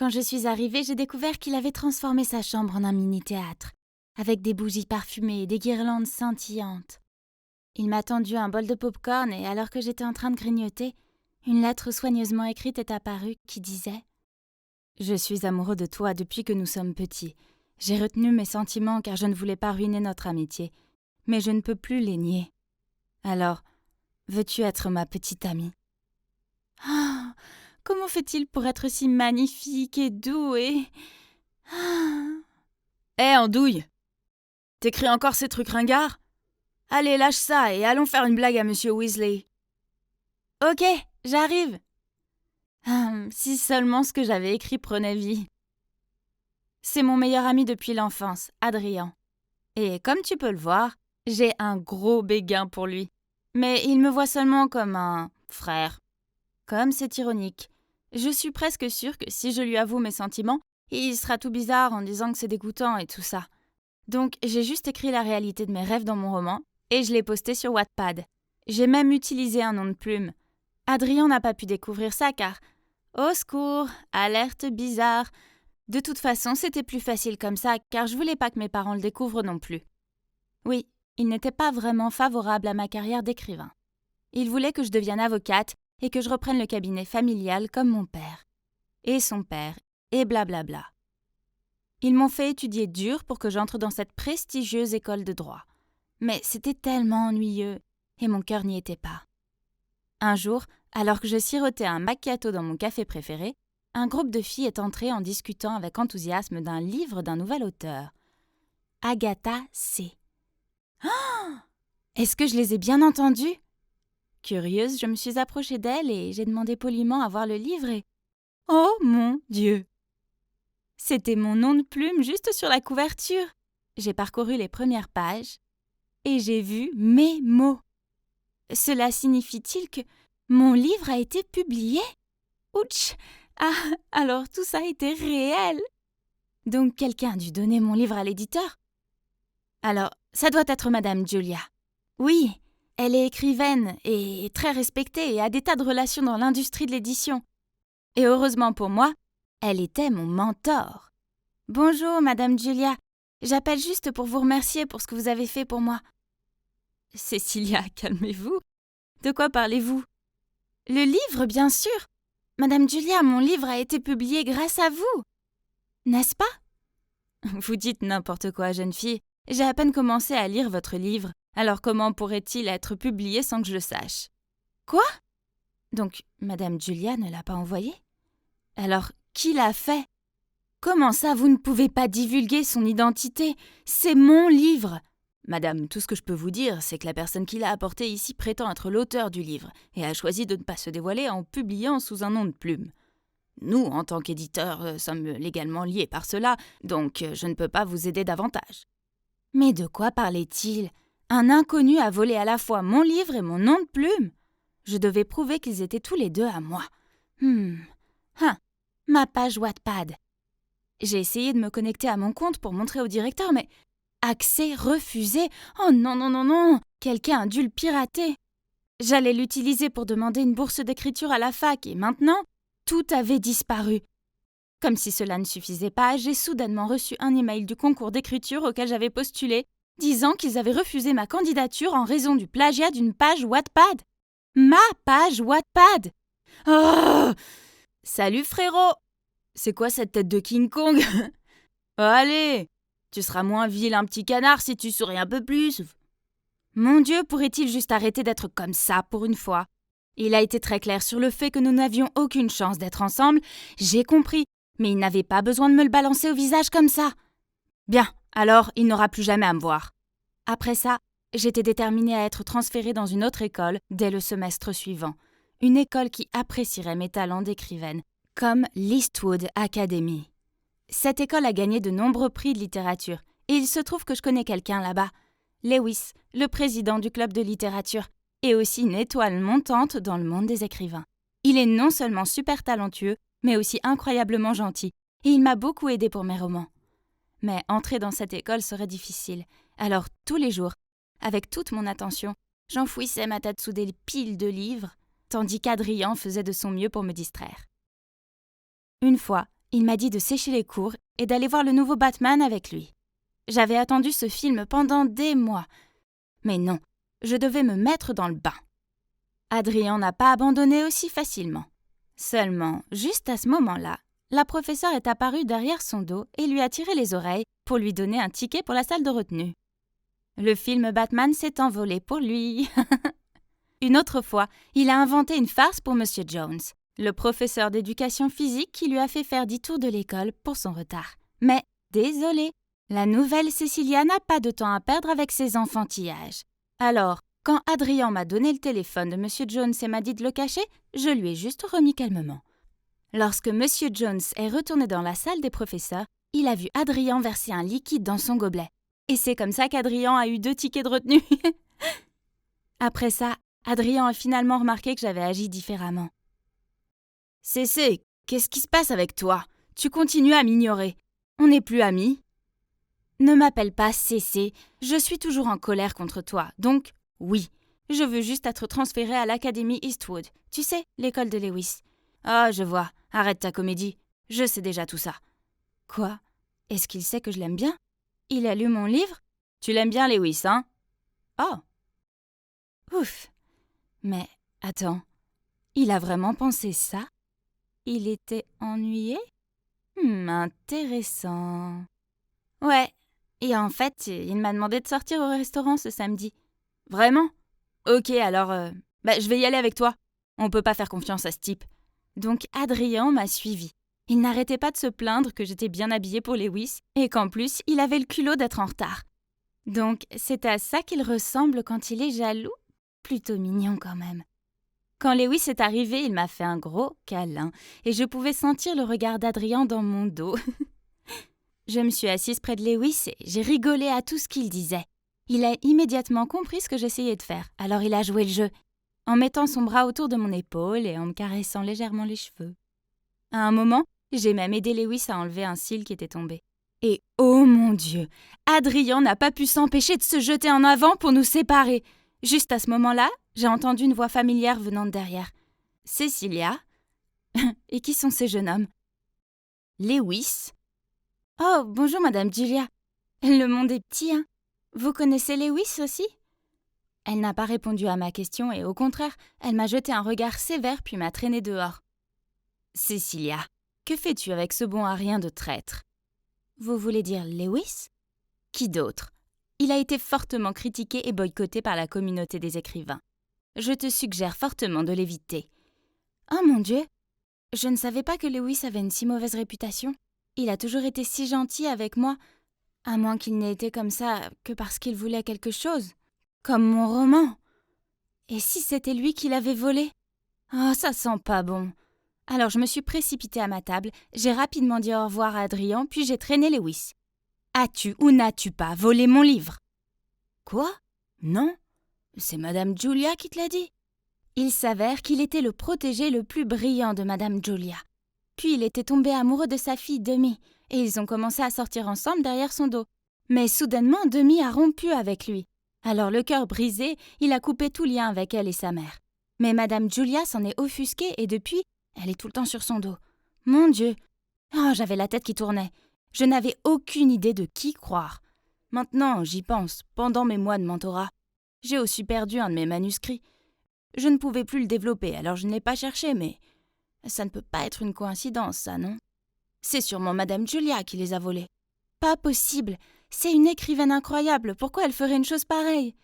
Quand je suis arrivée, j'ai découvert qu'il avait transformé sa chambre en un mini-théâtre, avec des bougies parfumées et des guirlandes scintillantes. Il m'a tendu un bol de pop-corn et alors que j'étais en train de grignoter, une lettre soigneusement écrite est apparue qui disait « Je suis amoureux de toi depuis que nous sommes petits. J'ai retenu mes sentiments car je ne voulais pas ruiner notre amitié, mais je ne peux plus les nier. Alors, veux-tu être ma petite amie ?» Ah, comment fait-il pour être si magnifique et doux et... Hé, andouille! T'écris encore ces trucs ringards? Allez, lâche ça et allons faire une blague à Monsieur Weasley. Ok, j'arrive. Si seulement ce que j'avais écrit prenait vie. C'est mon meilleur ami depuis l'enfance, Adrien. Et comme tu peux le voir, j'ai un gros béguin pour lui. Mais il me voit seulement comme un frère. Comme c'est ironique. Je suis presque sûre que si je lui avoue mes sentiments, il sera tout bizarre en disant que c'est dégoûtant et tout ça. Donc j'ai juste écrit la réalité de mes rêves dans mon roman et je l'ai posté sur Wattpad. J'ai même utilisé un nom de plume. Adrien n'a pas pu découvrir ça car... Au secours, alerte bizarre. De toute façon, c'était plus facile comme ça car je voulais pas que mes parents le découvrent non plus. Oui, ils n'étaient pas vraiment favorables à ma carrière d'écrivain. Ils voulaient que je devienne avocate et que je reprenne le cabinet familial comme mon père. Et son père, et blablabla. Ils m'ont fait étudier dur pour que j'entre dans cette prestigieuse école de droit. Mais c'était tellement ennuyeux, et mon cœur n'y était pas. Un jour, alors que je sirotais un macchiato dans mon café préféré, un groupe de filles est entré en discutant avec enthousiasme d'un livre d'un nouvel auteur. Agatha C. Oh! Est-ce que je les ai bien entendues? Curieuse, je me suis approchée d'elle et j'ai demandé poliment à voir le livre et... Oh mon Dieu! C'était mon nom de plume juste sur la couverture. J'ai parcouru les premières pages et j'ai vu mes mots. Cela signifie-t-il que mon livre a été publié? Ouch! Ah, alors tout ça était réel! Donc quelqu'un a dû donner mon livre à l'éditeur? Alors, ça doit être Madame Julia. Oui, elle est écrivaine et très respectée et a des tas de relations dans l'industrie de l'édition. Et heureusement pour moi, elle était mon mentor. Bonjour, Madame Julia. J'appelle juste pour vous remercier pour ce que vous avez fait pour moi. Cécilia, calmez-vous. De quoi parlez-vous? Le livre, bien sûr. Madame Julia, mon livre a été publié grâce à vous. N'est-ce pas? Vous dites n'importe quoi, jeune fille. J'ai à peine commencé à lire votre livre. Alors comment pourrait-il être publié sans que je le sache? Quoi? Donc, Madame Julia ne l'a pas envoyé? Alors, qui l'a fait? Comment ça, vous ne pouvez pas divulguer son identité? C'est mon livre! Madame, tout ce que je peux vous dire, c'est que la personne qui l'a apporté ici prétend être l'auteur du livre et a choisi de ne pas se dévoiler en publiant sous un nom de plume. Nous, en tant qu'éditeurs, sommes légalement liés par cela, donc je ne peux pas vous aider davantage. Mais de quoi parlait-il? Un inconnu a volé à la fois mon livre et mon nom de plume. Je devais prouver qu'ils étaient tous les deux à moi. Ma page Wattpad. J'ai essayé de me connecter à mon compte pour montrer au directeur, mais... Accès refusé. Oh non, non, non, non. Quelqu'un a dû le pirater. J'allais l'utiliser pour demander une bourse d'écriture à la fac et maintenant, tout avait disparu. Comme si cela ne suffisait pas, j'ai soudainement reçu un email du concours d'écriture auquel j'avais postulé, disant qu'ils avaient refusé ma candidature en raison du plagiat d'une page Wattpad. Ma page Wattpad. Oh! Salut frérot! C'est quoi cette tête de King Kong? Allez! Tu seras moins vilain petit canard si tu souris un peu plus. Mon Dieu, pourrait-il juste arrêter d'être comme ça pour une fois? Il a été très clair sur le fait que nous n'avions aucune chance d'être ensemble, j'ai compris, mais il n'avait pas besoin de me le balancer au visage comme ça. Bien, alors il n'aura plus jamais à me voir. Après ça, j'étais déterminée à être transférée dans une autre école dès le semestre suivant. Une école qui apprécierait mes talents d'écrivaine, comme l'Eastwood Academy. Cette école a gagné de nombreux prix de littérature, et il se trouve que je connais quelqu'un là-bas. Lewis, le président du club de littérature, est aussi une étoile montante dans le monde des écrivains. Il est non seulement super talentueux, mais aussi incroyablement gentil, et il m'a beaucoup aidé pour mes romans. Mais entrer dans cette école serait difficile, alors tous les jours, avec toute mon attention, j'enfouissais ma tête sous des piles de livres, tandis qu'Adrien faisait de son mieux pour me distraire. Une fois, Il m'a dit de sécher les cours et d'aller voir le nouveau Batman avec lui. J'avais attendu ce film pendant des mois. Mais non, je devais me mettre dans le bain. Adrien n'a pas abandonné aussi facilement. Seulement, juste à ce moment-là, la professeure est apparue derrière son dos et lui a tiré les oreilles pour lui donner un ticket pour la salle de retenue. Le film Batman s'est envolé pour lui. Une autre fois, il a inventé une farce pour Monsieur Jones, le professeur d'éducation physique qui lui a fait faire 10 tours de l'école pour son retard. Mais, désolé, la nouvelle Cécilia n'a pas de temps à perdre avec ses enfantillages. Alors, quand Adrien m'a donné le téléphone de Monsieur Jones et m'a dit de le cacher, je lui ai juste remis calmement. Lorsque Monsieur Jones est retourné dans la salle des professeurs, il a vu Adrien verser un liquide dans son gobelet. Et c'est comme ça qu'Adrien a eu 2 tickets de retenue. Après ça, Adrien a finalement remarqué que j'avais agi différemment. « Cécé, qu'est-ce qui se passe avec toi? Tu continues à m'ignorer. On n'est plus amis ?» « Ne m'appelle pas Cécé, je suis toujours en colère contre toi, donc oui, je veux juste être transférée à l'Académie Eastwood, tu sais, l'école de Lewis. »« Ah, je vois, arrête ta comédie, je sais déjà tout ça. »« Quoi? Est-ce qu'il sait que je l'aime bien? Il a lu mon livre? Tu l'aimes bien, Lewis, hein? »« Oh !»« Ouf. Mais, attends, il a vraiment pensé ça? Il était ennuyé? Intéressant. Ouais, et en fait, il m'a demandé de sortir au restaurant ce samedi. Vraiment? Ok, alors, je vais y aller avec toi. On peut pas faire confiance à ce type. Donc Adrien m'a suivi. Il n'arrêtait pas de se plaindre que j'étais bien habillée pour Lewis et qu'en plus, il avait le culot d'être en retard. Donc c'est à ça qu'il ressemble quand il est jaloux? Plutôt mignon quand même. Quand Lewis est arrivé, il m'a fait un gros câlin et je pouvais sentir le regard d'Adrien dans mon dos. Je me suis assise près de Lewis et j'ai rigolé à tout ce qu'il disait. Il a immédiatement compris ce que j'essayais de faire, alors il a joué le jeu, en mettant son bras autour de mon épaule et en me caressant légèrement les cheveux. À un moment, j'ai même aidé Lewis à enlever un cil qui était tombé. Et oh mon Dieu, Adrien n'a pas pu s'empêcher de se jeter en avant pour nous séparer. Juste à ce moment-là, j'ai entendu une voix familière venant de derrière. « Cécilia ?» Et qui sont ces jeunes hommes ? « Lewis ?» « Oh, bonjour Madame Julia. Le monde est petit, hein. Vous connaissez Lewis aussi ?» Elle n'a pas répondu à ma question et au contraire, elle m'a jeté un regard sévère puis m'a traînée dehors. « Cécilia, que fais-tu avec ce bon à rien de traître ?»« Vous voulez dire Lewis ?»« Qui d'autre ? Il a été fortement critiqué et boycotté par la communauté des écrivains. Je te suggère fortement de l'éviter. »« Oh mon Dieu, je ne savais pas que Lewis avait une si mauvaise réputation. Il a toujours été si gentil avec moi, à moins qu'il n'ait été comme ça que parce qu'il voulait quelque chose, comme mon roman. Et si c'était lui qui l'avait volé? Oh, ça sent pas bon. Alors je me suis précipitée à ma table, j'ai rapidement dit au revoir à Adrien, puis j'ai traîné Lewis. « As-tu ou n'as-tu pas volé mon livre ?»« Quoi? Non? C'est Madame Julia qui te l'a dit. » Il s'avère qu'il était le protégé le plus brillant de Madame Julia. Puis il était tombé amoureux de sa fille Demi, et ils ont commencé à sortir ensemble derrière son dos. Mais soudainement, Demi a rompu avec lui. Alors le cœur brisé, il a coupé tout lien avec elle et sa mère. Mais Madame Julia s'en est offusquée et depuis, elle est tout le temps sur son dos. Mon Dieu! Oh, j'avais la tête qui tournait. Je n'avais aucune idée de qui croire. Maintenant, j'y pense, pendant mes mois de mentorat. J'ai aussi perdu un de mes manuscrits. Je ne pouvais plus le développer, alors je ne l'ai pas cherché, mais ça ne peut pas être une coïncidence, ça, non? C'est sûrement Madame Julia qui les a volés. Pas possible. C'est une écrivaine incroyable. Pourquoi elle ferait une chose pareille?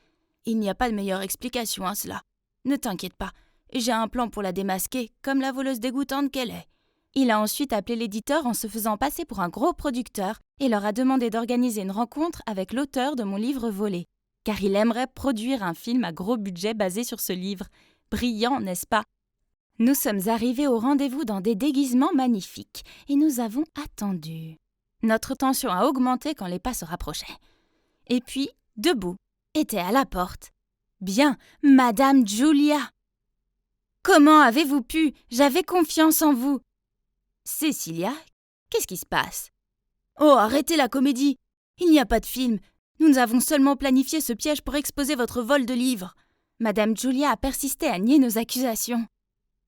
Il n'y a pas de meilleure explication à cela. Ne t'inquiète pas. J'ai un plan pour la démasquer, comme la voleuse dégoûtante qu'elle est. Il a ensuite appelé l'éditeur en se faisant passer pour un gros producteur et leur a demandé d'organiser une rencontre avec l'auteur de mon livre volé, car il aimerait produire un film à gros budget basé sur ce livre. Brillant, n'est-ce pas? Nous sommes arrivés au rendez-vous dans des déguisements magnifiques et nous avons attendu. Notre tension a augmenté quand les pas se rapprochaient. Et puis, debout, était à la porte. Bien, Madame Julia. Comment avez-vous pu? J'avais confiance en vous. Cécilia, qu'est-ce qui se passe? Oh, arrêtez la comédie. Il n'y a pas de film. Nous avons seulement planifié ce piège pour exposer votre vol de livres. Madame Julia a persisté à nier nos accusations.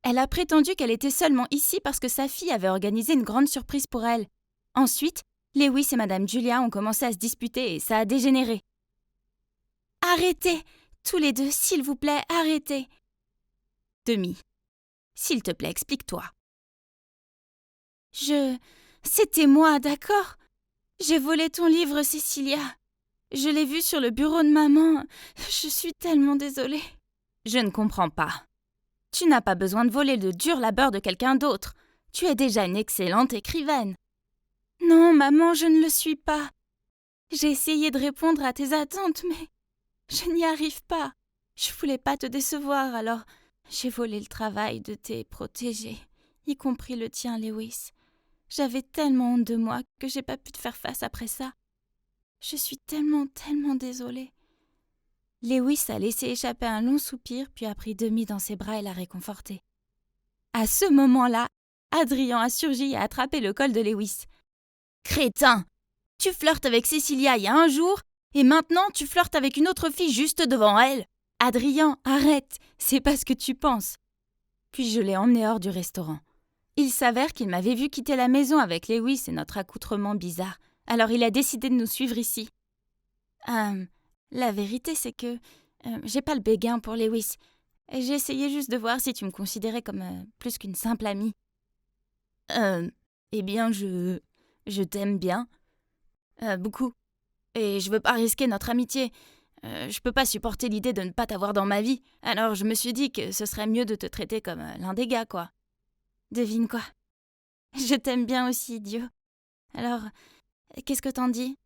Elle a prétendu qu'elle était seulement ici parce que sa fille avait organisé une grande surprise pour elle. Ensuite, Lewis et Madame Julia ont commencé à se disputer et ça a dégénéré. Arrêtez! Tous les deux, s'il vous plaît, arrêtez! Demi, s'il te plaît, explique-toi. C'était moi, d'accord? J'ai volé ton livre, Cécilia. Je l'ai vu sur le bureau de maman. Je suis tellement désolée. Je ne comprends pas. Tu n'as pas besoin de voler le dur labeur de quelqu'un d'autre. Tu es déjà une excellente écrivaine. Non, maman, je ne le suis pas. J'ai essayé de répondre à tes attentes, mais je n'y arrive pas. Je voulais pas te décevoir, alors j'ai volé le travail de tes protégés, y compris le tien, Lewis. J'avais tellement honte de moi que j'ai pas pu te faire face après ça. Je suis tellement désolée. Lewis a laissé échapper un long soupir, puis a pris Demi dans ses bras et l'a réconforté. À ce moment-là, Adrien a surgi et a attrapé le col de Lewis. « Crétin! Tu flirtes avec Cécilia il y a un jour, et maintenant tu flirtes avec une autre fille juste devant elle. Adrien, arrête, c'est pas ce que tu penses. » Puis je l'ai emmené hors du restaurant. Il s'avère qu'il m'avait vu quitter la maison avec Lewis et notre accoutrement bizarre, alors il a décidé de nous suivre ici. La vérité, c'est que j'ai pas le béguin pour Lewis. J'ai essayé juste de voir si tu me considérais comme plus qu'une simple amie. Eh bien, je t'aime bien. Beaucoup. Et je veux pas risquer notre amitié. Je peux pas supporter l'idée de ne pas t'avoir dans ma vie. Alors je me suis dit que ce serait mieux de te traiter comme l'un des gars, quoi. Devine quoi? Je t'aime bien aussi, idiot. Alors, qu'est-ce que t'en dis?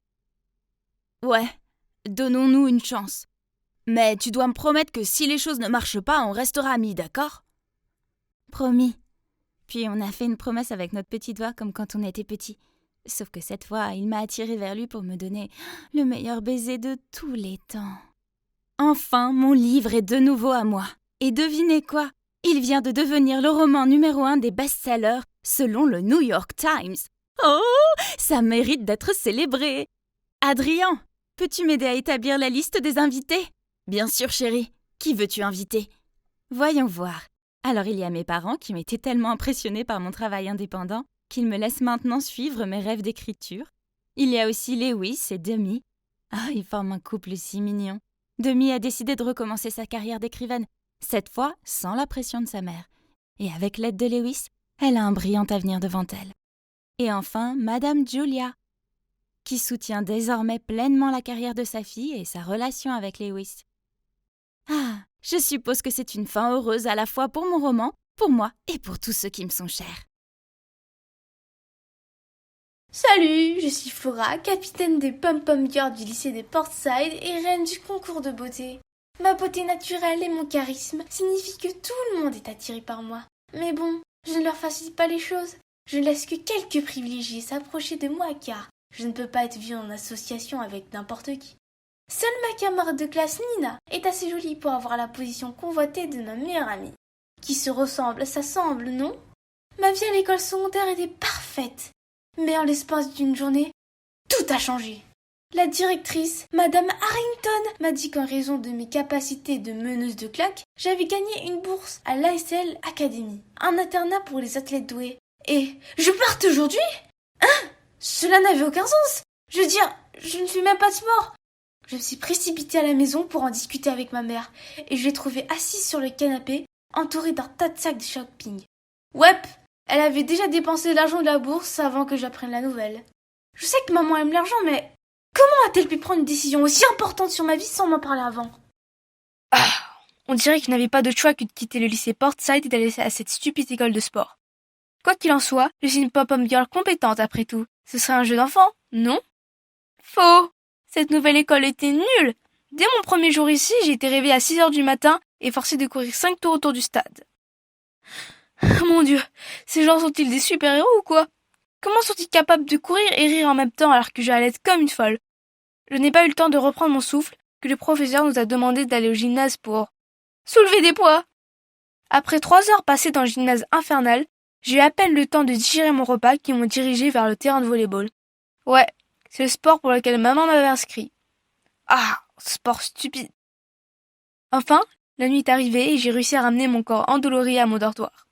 Ouais, donnons-nous une chance. Mais tu dois me promettre que si les choses ne marchent pas, on restera amis, d'accord? Promis. Puis on a fait une promesse avec notre petit doigt comme quand on était petit. Sauf que cette fois, il m'a attiré vers lui pour me donner le meilleur baiser de tous les temps. Enfin, mon livre est de nouveau à moi. Et devinez quoi? Il vient de devenir le roman numéro 1 des best-sellers selon le New York Times. Oh, ça mérite d'être célébré. Adrien, peux-tu m'aider à établir la liste des invités? Bien sûr, chérie. Qui veux-tu inviter? Voyons voir. Alors il y a mes parents qui m'étaient tellement impressionnés par mon travail indépendant qu'ils me laissent maintenant suivre mes rêves d'écriture. Il y a aussi Lewis et Demi. Ah, ils forment un couple si mignon. Demi a décidé de recommencer sa carrière d'écrivaine, cette fois sans la pression de sa mère. Et avec l'aide de Lewis, elle a un brillant avenir devant elle. Et enfin, Madame Julia, qui soutient désormais pleinement la carrière de sa fille et sa relation avec Lewis. Ah, je suppose que c'est une fin heureuse à la fois pour mon roman, pour moi et pour tous ceux qui me sont chers. Salut, je suis Flora, capitaine des Pom-Pom Girls du lycée de Portside et reine du concours de beauté. Ma beauté naturelle et mon charisme signifient que tout le monde est attiré par moi. Mais bon, je ne leur facilite pas les choses. Je ne laisse que quelques privilégiés s'approcher de moi car je ne peux pas être vue en association avec n'importe qui. Seule ma camarade de classe Nina est assez jolie pour avoir la position convoitée de ma meilleure amie. Qui se ressemble, ça semble, non? Ma vie à l'école secondaire était parfaite. Mais en l'espace d'une journée, tout a changé. La directrice, Madame Harrington, m'a dit qu'en raison de mes capacités de meneuse de claque, j'avais gagné une bourse à l'ASL Academy, un internat pour les athlètes doués. Et je parte aujourd'hui? Hein? Cela n'avait aucun sens. Je veux dire, je ne fais même pas de sport. Je me suis précipitée à la maison pour en discuter avec ma mère, et je l'ai trouvée assise sur le canapé, entourée d'un tas de sacs de shopping. Ouais, elle avait déjà dépensé l'argent de la bourse avant que j'apprenne la nouvelle. Je sais que maman aime l'argent, mais comment a-t-elle pu prendre une décision aussi importante sur ma vie sans m'en parler avant? On dirait que je n'avais pas de choix que de quitter le lycée Portside et d'aller à cette stupide école de sport. Quoi qu'il en soit, je suis une pop-up girl compétente après tout. Ce serait un jeu d'enfant, non? Faux! Cette nouvelle école était nulle! Dès mon premier jour ici, j'ai été réveillée à 6h du matin et forcée de courir 5 tours autour du stade. Mon Dieu, ces gens sont-ils des super-héros ou quoi? Comment sont-ils capables de courir et rire en même temps alors que j'allais être comme une folle? Je n'ai pas eu le temps de reprendre mon souffle que le professeur nous a demandé d'aller au gymnase pour soulever des poids. Après 3 heures passées dans le gymnase infernal, j'ai eu à peine le temps de digérer mon repas qui m'ont dirigé vers le terrain de volley-ball. Ouais, c'est le sport pour lequel maman m'avait inscrit. Ah, sport stupide. Enfin, La nuit est arrivée et j'ai réussi à ramener mon corps endolori à mon dortoir.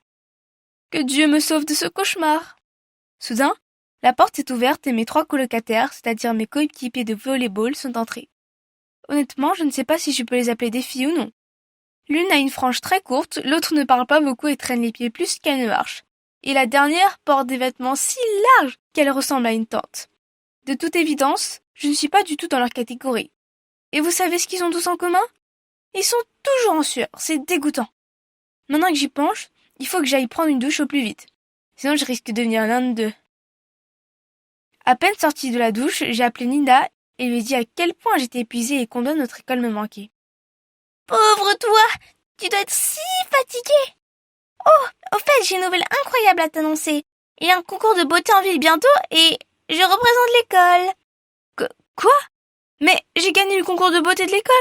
Que Dieu me sauve de ce cauchemar! Soudain, la porte s'est ouverte et mes 3 colocataires, c'est-à-dire mes coéquipiers de volleyball, sont entrés. Honnêtement, je ne sais pas si je peux les appeler des filles ou non. L'une a une frange très courte, l'autre ne parle pas beaucoup et traîne les pieds plus qu'elle ne marche. Et la dernière porte des vêtements si larges qu'elle ressemble à une tante. De toute évidence, je ne suis pas du tout dans leur catégorie. Et vous savez ce qu'ils ont tous en commun? Ils sont toujours en sueur, c'est dégoûtant. Maintenant que j'y penche, il faut que j'aille prendre une douche au plus vite. Sinon je risque de devenir l'un d'eux. À peine sortie de la douche, j'ai appelé Nina et lui ai dit à quel point j'étais épuisée et combien notre école me manquait. Pauvre toi, tu dois être si fatiguée. Oh, au fait, j'ai une nouvelle incroyable à t'annoncer. Il y a un concours de beauté en ville bientôt et je représente l'école. Quoi? Mais j'ai gagné le concours de beauté de l'école?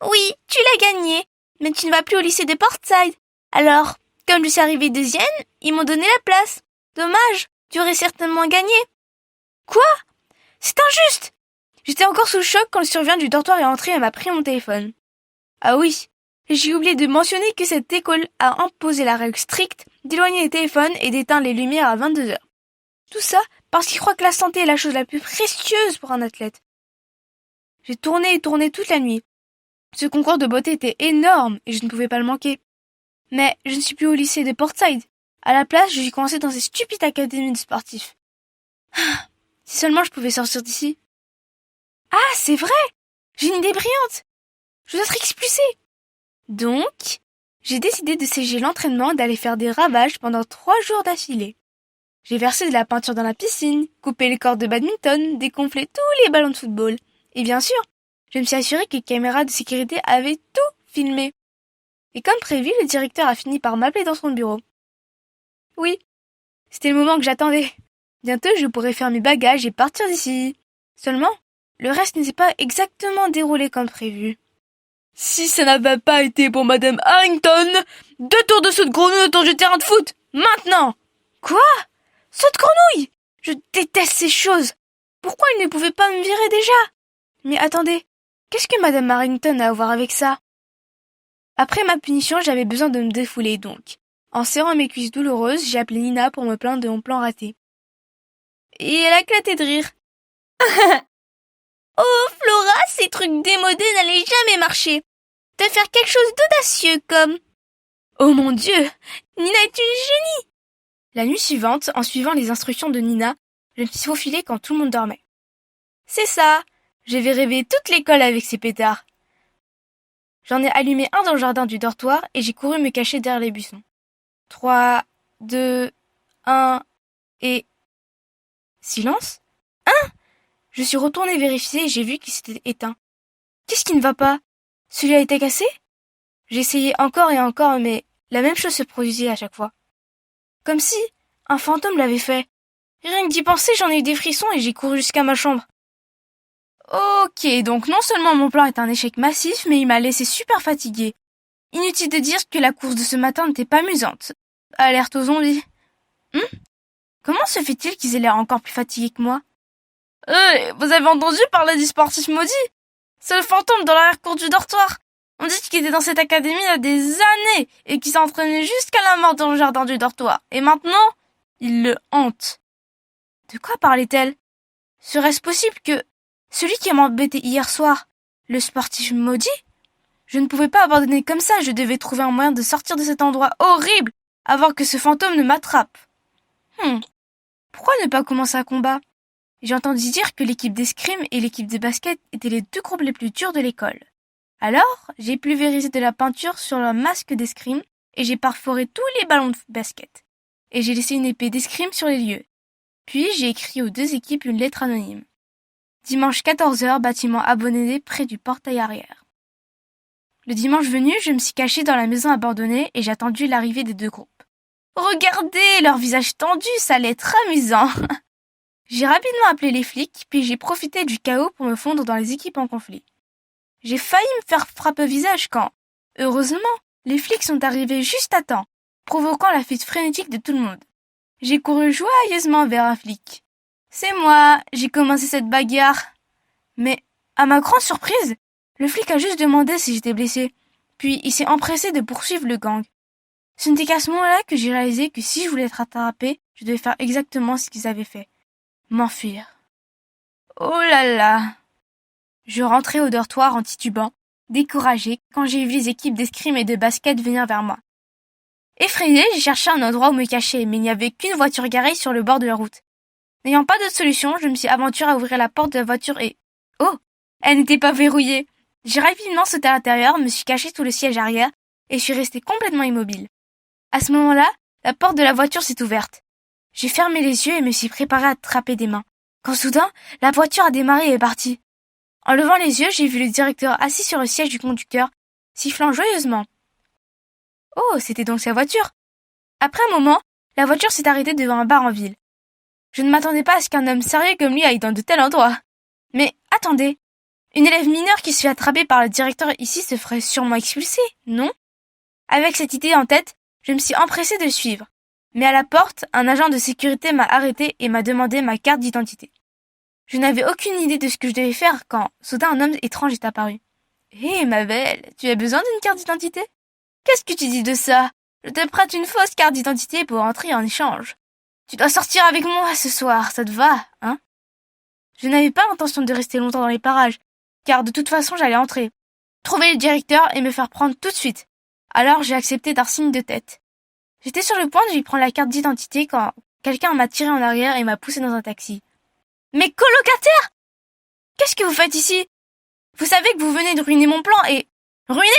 Oui, tu l'as gagné, mais tu ne vas plus au lycée de Portside. Alors, comme je suis arrivée deuxième, ils m'ont donné la place. Dommage, tu aurais certainement gagné. Quoi? C'est injuste! J'étais encore sous le choc quand le surveillant du dortoir est entré et m'a pris mon téléphone. Ah oui, j'ai oublié de mentionner que cette école a imposé la règle stricte d'éloigner les téléphones et d'éteindre les lumières à 22h. Tout ça parce qu'ils croient que la santé est la chose la plus précieuse pour un athlète. J'ai tourné et tourné toute la nuit. Ce concours de beauté était énorme et je ne pouvais pas le manquer. Mais je ne suis plus au lycée de Portside. À la place, je suis coincée dans ces stupides académies de sportifs. Si seulement je pouvais sortir d'ici. Ah, c'est vrai! J'ai une idée brillante! Je dois être expulsée! Donc, j'ai décidé de sécher l'entraînement et d'aller faire des ravages pendant 3 jours d'affilée. J'ai versé de la peinture dans la piscine, coupé les cordes de badminton, dégonflé tous les ballons de football. Et bien sûr, je me suis assurée que les caméras de sécurité avaient tout filmé. Et comme prévu, le directeur a fini par m'appeler dans son bureau. Oui, c'était le moment que j'attendais. Bientôt, je pourrais faire mes bagages et partir d'ici. Seulement, le reste ne s'est pas exactement déroulé comme prévu. Si ça n'avait pas été pour Madame Harrington, 2 tours de saut de grenouille autour du terrain de foot, maintenant! Quoi? Saut de grenouille? Je déteste ces choses. Pourquoi il ne pouvait pas me virer déjà? Mais attendez, qu'est-ce que Madame Harrington a à voir avec ça? Après ma punition, j'avais besoin de me défouler donc. En serrant mes cuisses douloureuses, j'ai appelé Nina pour me plaindre de mon plan raté. Et elle a éclaté de rire. Oh, Flora, ces trucs démodés n'allaient jamais marcher. De faire quelque chose d'audacieux comme... Oh mon Dieu, Nina est une génie! La nuit suivante, en suivant les instructions de Nina, je me suis faufilée quand tout le monde dormait. C'est ça, je vais rêver toute l'école avec ces pétards. J'en ai allumé un dans le jardin du dortoir et j'ai couru me cacher derrière les buissons. 3, 2, 1 et... Silence? Hein? Je suis retournée vérifier et j'ai vu qu'il s'était éteint. Qu'est-ce qui ne va pas? Celui a été cassé? J'ai essayé encore et encore, mais la même chose se produisait à chaque fois. Comme si un fantôme l'avait fait. Rien que d'y penser, j'en ai eu des frissons et j'ai couru jusqu'à ma chambre. Ok, donc non seulement mon plan est un échec massif, mais il m'a laissé super fatiguée. Inutile de dire que la course de ce matin n'était pas amusante. Alerte aux zombies. Comment se fait-il qu'ils aient l'air encore plus fatigués que moi? Vous avez entendu parler du sportif maudit? C'est le fantôme dans l'arrière-cour du dortoir. On dit qu'il était dans cette académie il y a des années et qu'il s'est entraîné jusqu'à la mort dans le jardin du dortoir. Et maintenant, il le hante. De quoi parlait-elle? Serait-ce possible que celui qui m'a embêté hier soir, le sportif maudit? Je ne pouvais pas abandonner comme ça, je devais trouver un moyen de sortir de cet endroit horrible avant que ce fantôme ne m'attrape. Pourquoi ne pas commencer un combat? J'ai entendu dire que l'équipe d'escrime et l'équipe de basket étaient les 2 groupes les plus durs de l'école. Alors, j'ai pulvérisé de la peinture sur le masque d'escrime et j'ai perforé tous les ballons de basket. Et j'ai laissé une épée d'escrime sur les lieux. Puis j'ai écrit aux 2 équipes une lettre anonyme. Dimanche 14h, bâtiment abandonné près du portail arrière. Le dimanche venu, je me suis cachée dans la maison abandonnée et j'ai attendu l'arrivée des 2 groupes. Regardez, leurs visages tendus, ça allait être amusant. J'ai rapidement appelé les flics, puis j'ai profité du chaos pour me fondre dans les équipes en conflit. J'ai failli me faire frapper au visage quand, heureusement, les flics sont arrivés juste à temps, provoquant la fuite frénétique de tout le monde. J'ai couru joyeusement vers un flic. C'est moi, j'ai commencé cette bagarre. Mais, à ma grande surprise, le flic a juste demandé si j'étais blessée. Puis il s'est empressé de poursuivre le gang. Ce n'était qu'à ce moment-là que j'ai réalisé que si je voulais être attrapée, je devais faire exactement ce qu'ils avaient fait. M'enfuir. Oh là là! Je rentrais au dortoir en titubant, découragée, quand j'ai vu les équipes d'escrime et de basket venir vers moi. Effrayée, j'ai cherché un endroit où me cacher, mais il n'y avait qu'une voiture garée sur le bord de la route. N'ayant pas d'autre solution, je me suis aventurée à ouvrir la porte de la voiture et... Oh! Elle n'était pas verrouillée. J'ai rapidement sauté à l'intérieur, me suis cachée sous le siège arrière et je suis restée complètement immobile. À ce moment-là, la porte de la voiture s'est ouverte. J'ai fermé les yeux et me suis préparée à attraper des mains. Quand soudain, la voiture a démarré et est partie. En levant les yeux, j'ai vu le directeur assis sur le siège du conducteur, sifflant joyeusement. Oh, c'était donc sa voiture. Après un moment, la voiture s'est arrêtée devant un bar en ville. Je ne m'attendais pas à ce qu'un homme sérieux comme lui aille dans de tels endroits. Mais attendez, une élève mineure qui se fait attraper par le directeur ici se ferait sûrement expulser, non? Avec cette idée en tête, je me suis empressée de le suivre. Mais à la porte, un agent de sécurité m'a arrêté et m'a demandé ma carte d'identité. Je n'avais aucune idée de ce que je devais faire quand, soudain, un homme étrange est apparu. « Hé, ma belle, tu as besoin d'une carte d'identité? Qu'est-ce que tu dis de ça? Je te prête une fausse carte d'identité pour entrer en échange. Tu dois sortir avec moi ce soir, ça te va, hein ?» Je n'avais pas l'intention de rester longtemps dans les parages, car de toute façon j'allais entrer, trouver le directeur et me faire prendre tout de suite. Alors j'ai accepté d'un signe de tête. J'étais sur le point de lui prendre la carte d'identité quand quelqu'un m'a tiré en arrière et m'a poussé dans un taxi. « Mes colocataires! Qu'est-ce que vous faites ici? Vous savez que vous venez de ruiner mon plan et... Ruiner?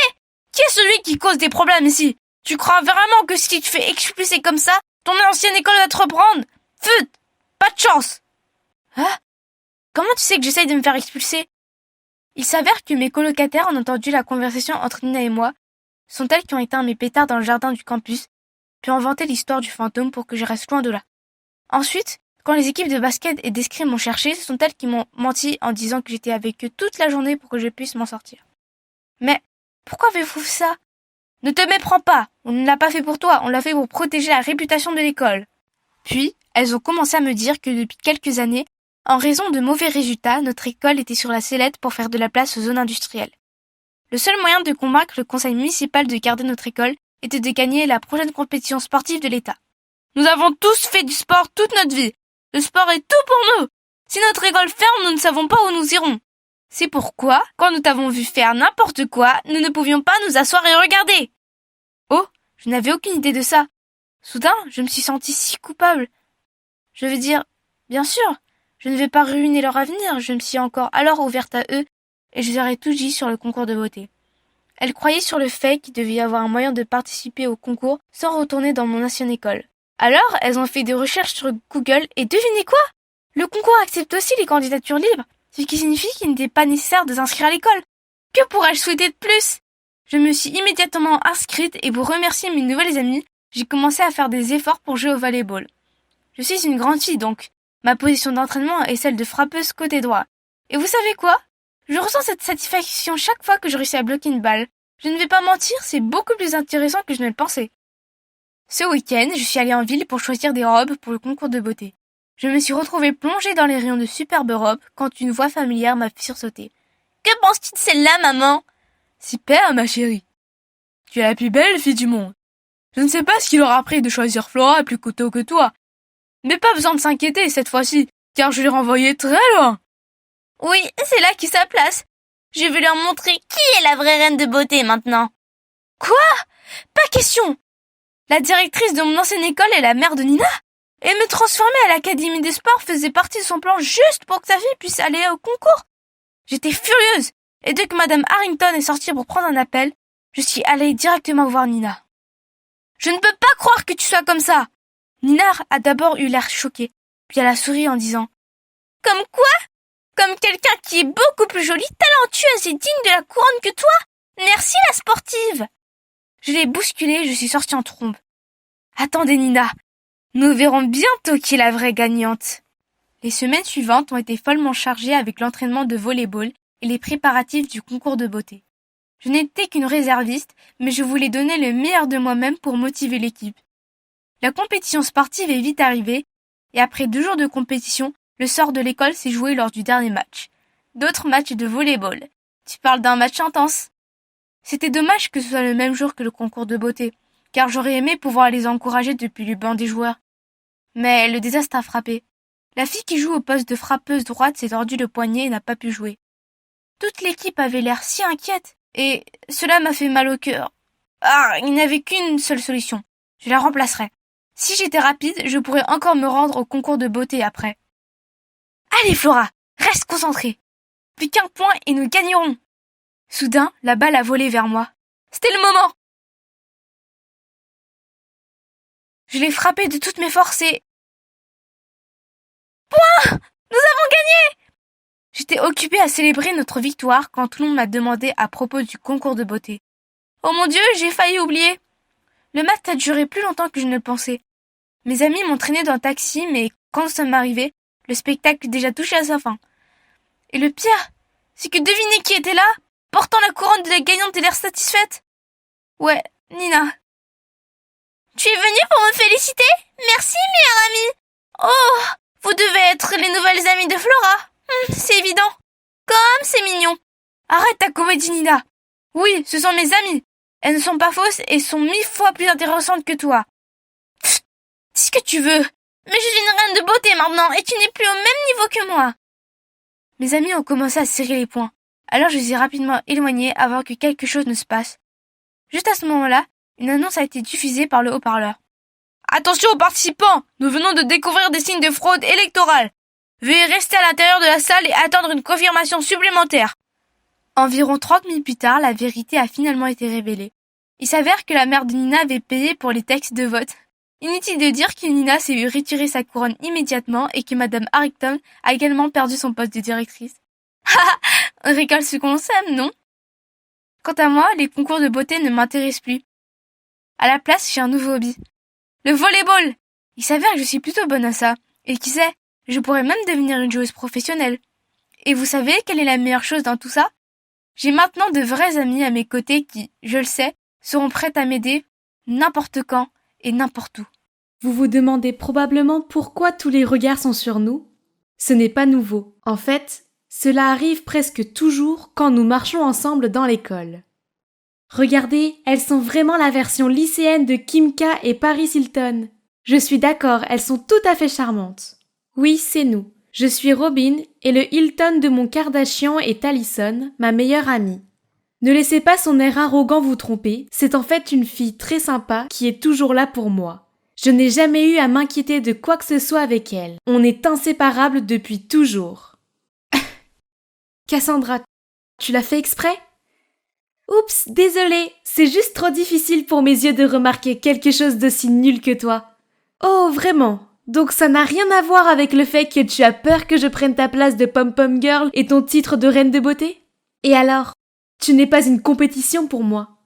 Qui est celui qui cause des problèmes ici? Tu crois vraiment que si tu te fais expulser comme ça, ton ancienne école va te reprendre? Fut! Pas de chance! » Ah? Comment tu sais que j'essaye de me faire expulser? Il s'avère que mes colocataires ont entendu la conversation entre Nina et moi. Ce sont elles qui ont éteint mes pétards dans le jardin du campus, puis ont inventé l'histoire du fantôme pour que je reste loin de là. Ensuite, quand les équipes de basket et d'escrime m'ont cherché, ce sont elles qui m'ont menti en disant que j'étais avec eux toute la journée pour que je puisse m'en sortir. Mais pourquoi avez-vous fait ça? Ne te méprends pas, on ne l'a pas fait pour toi, on l'a fait pour protéger la réputation de l'école. Puis, elles ont commencé à me dire que depuis quelques années, en raison de mauvais résultats, notre école était sur la sellette pour faire de la place aux zones industrielles. Le seul moyen de convaincre le conseil municipal de garder notre école était de gagner la prochaine compétition sportive de l'État. Nous avons tous fait du sport toute notre vie. Le sport est tout pour nous. Si notre école ferme, nous ne savons pas où nous irons. C'est pourquoi, quand nous t'avons vu faire n'importe quoi, nous ne pouvions pas nous asseoir et regarder. Oh, je n'avais aucune idée de ça. Soudain, je me suis sentie si coupable. Je veux dire, bien sûr, je ne vais pas ruiner leur avenir, je me suis encore alors ouverte à eux et je leur ai tout dit sur le concours de beauté. Elles croyaient sur le fait qu'il devait y avoir un moyen de participer au concours sans retourner dans mon ancienne école. Alors, elles ont fait des recherches sur Google et devinez quoi? Le concours accepte aussi les candidatures libres, ce qui signifie qu'il n'était pas nécessaire de s'inscrire à l'école. Que pourrais-je souhaiter de plus? Je me suis immédiatement inscrite et pour remercier mes nouvelles amies, j'ai commencé à faire des efforts pour jouer au volleyball. Je suis une grande fille donc. Ma position d'entraînement est celle de frappeuse côté droit. Et vous savez quoi? Je ressens cette satisfaction chaque fois que je réussis à bloquer une balle. Je ne vais pas mentir, c'est beaucoup plus intéressant que je ne le pensais. Ce week-end, je suis allée en ville pour choisir des robes pour le concours de beauté. Je me suis retrouvée plongée dans les rayons de superbes robes quand une voix familière m'a fait sursauter. « Que penses-tu de celle-là, maman ?»« Super, ma chérie. Tu es la plus belle fille du monde. Je ne sais pas ce qu'il aura pris de choisir Flora plus coteau que toi. Mais pas besoin de s'inquiéter cette fois-ci, car je l'ai renvoyée très loin. » Oui, c'est là qu'est sa place. Je vais leur montrer qui est la vraie reine de beauté maintenant. Quoi? Pas question. La directrice de mon ancienne école est la mère de Nina. Et me transformer à l'académie des sports faisait partie de son plan juste pour que sa fille puisse aller au concours. J'étais furieuse. Et dès que Madame Harrington est sortie pour prendre un appel, je suis allée directement voir Nina. Je ne peux pas croire que tu sois comme ça. Nina a d'abord eu l'air choquée, puis elle a souri en disant « Comme quoi? Comme quelqu'un qui est beaucoup plus jolie, talentueuse et digne de la couronne que toi? Merci la sportive !» Je l'ai bousculée et je suis sortie en trombe. Attendez Nina, nous verrons bientôt qui est la vraie gagnante. Les semaines suivantes ont été follement chargées avec l'entraînement de volley-ball et les préparatifs du concours de beauté. Je n'étais qu'une réserviste, mais je voulais donner le meilleur de moi-même pour motiver l'équipe. La compétition sportive est vite arrivée, et après 2 jours de compétition, le sort de l'école s'est joué lors du dernier match. D'autres matchs de volley-ball. Tu parles d'un match intense. C'était dommage que ce soit le même jour que le concours de beauté, car j'aurais aimé pouvoir les encourager depuis le banc des joueurs. Mais le désastre a frappé. La fille qui joue au poste de frappeuse droite s'est tordu le poignet et n'a pas pu jouer. Toute l'équipe avait l'air si inquiète, et cela m'a fait mal au cœur. Ah, il n'y avait qu'une seule solution. Je la remplacerai. Si j'étais rapide, je pourrais encore me rendre au concours de beauté après. Allez, Flora, reste concentrée. Plus qu'un point et nous gagnerons. Soudain, la balle a volé vers moi. C'était le moment. Je l'ai frappée de toutes mes forces et... Point! Nous avons gagné! J'étais occupée à célébrer notre victoire quand tout le monde m'a demandé à propos du concours de beauté. Oh mon Dieu, j'ai failli oublier. Le match a duré plus longtemps que je ne le pensais. Mes amis m'ont traîné dans le taxi, mais quand nous sommes arrivés, le spectacle déjà touché à sa fin. Et le pire, c'est que devinez qui était là, portant la couronne de la gagnante et l'air satisfaite. Ouais, Nina. Tu es venue pour me féliciter? Merci, meilleure amie. Oh, vous devez être les nouvelles amies de Flora. C'est évident. Comme c'est mignon. Arrête ta comédie, Nina. Oui, ce sont mes amies. Elles ne sont pas fausses et sont 1000 fois plus intéressantes que toi. Pfff, dis ce que tu veux. Mais je suis une reine de beauté maintenant et tu n'es plus au même niveau que moi. Mes amis ont commencé à serrer les poings. Alors je les ai rapidement éloignés avant que quelque chose ne se passe. Juste à ce moment-là, une annonce a été diffusée par le haut-parleur. Attention aux participants, nous venons de découvrir des signes de fraude électorale. Veuillez rester à l'intérieur de la salle et attendre une confirmation supplémentaire. Environ 30 minutes plus tard, la vérité a finalement été révélée. Il s'avère que la mère de Nina avait payé pour les textes de vote. Inutile de dire que Nina s'est vue retirer sa couronne immédiatement et que Madame Harrington a également perdu son poste de directrice. On rigole ce qu'on s'aime, non? Quant à moi, les concours de beauté ne m'intéressent plus. À la place, j'ai un nouveau hobby. Le volleyball! Il s'avère que je suis plutôt bonne à ça. Et qui sait, je pourrais même devenir une joueuse professionnelle. Et vous savez quelle est la meilleure chose dans tout ça? J'ai maintenant de vrais amis à mes côtés qui, je le sais, seront prêts à m'aider n'importe quand et n'importe où. Vous vous demandez probablement pourquoi tous les regards sont sur nous? Ce n'est pas nouveau. En fait, cela arrive presque toujours quand nous marchons ensemble dans l'école. Regardez, elles sont vraiment la version lycéenne de Kimka et Paris Hilton. Je suis d'accord, elles sont tout à fait charmantes. Oui, c'est nous. Je suis Robin et le Hilton de mon Kardashian est Allison, ma meilleure amie. Ne laissez pas son air arrogant vous tromper, c'est en fait une fille très sympa qui est toujours là pour moi. Je n'ai jamais eu à m'inquiéter de quoi que ce soit avec elle. On est inséparables depuis toujours. Cassandra, tu l'as fait exprès? Oups, désolée, c'est juste trop difficile pour mes yeux de remarquer quelque chose d'aussi nul que toi. Oh, vraiment? Donc ça n'a rien à voir avec le fait que tu as peur que je prenne ta place de pom-pom girl et ton titre de reine de beauté? Et alors, tu n'es pas une compétition pour moi.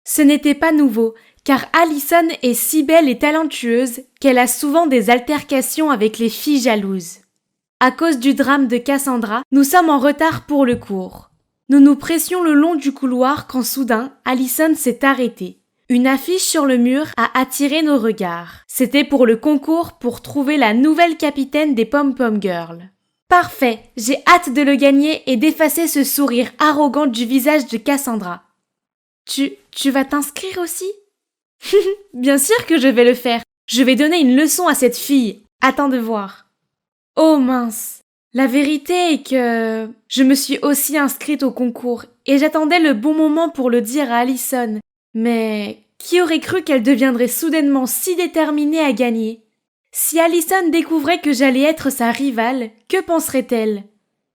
Ce n'était pas nouveau, car Allison est si belle et talentueuse qu'elle a souvent des altercations avec les filles jalouses. À cause du drame de Cassandra, nous sommes en retard pour le cours. Nous nous pressions le long du couloir quand soudain, Allison s'est arrêtée. Une affiche sur le mur a attiré nos regards. C'était pour le concours pour trouver la nouvelle capitaine des Pom-Pom Girls. Parfait, j'ai hâte de le gagner et d'effacer ce sourire arrogant du visage de Cassandra. Tu vas t'inscrire aussi? Bien sûr que je vais le faire. Je vais donner une leçon à cette fille. Attends de voir. Oh mince. La vérité est que je me suis aussi inscrite au concours et j'attendais le bon moment pour le dire à Allison. Mais qui aurait cru qu'elle deviendrait soudainement si déterminée à gagner? Si Allison découvrait que j'allais être sa rivale, que penserait-elle?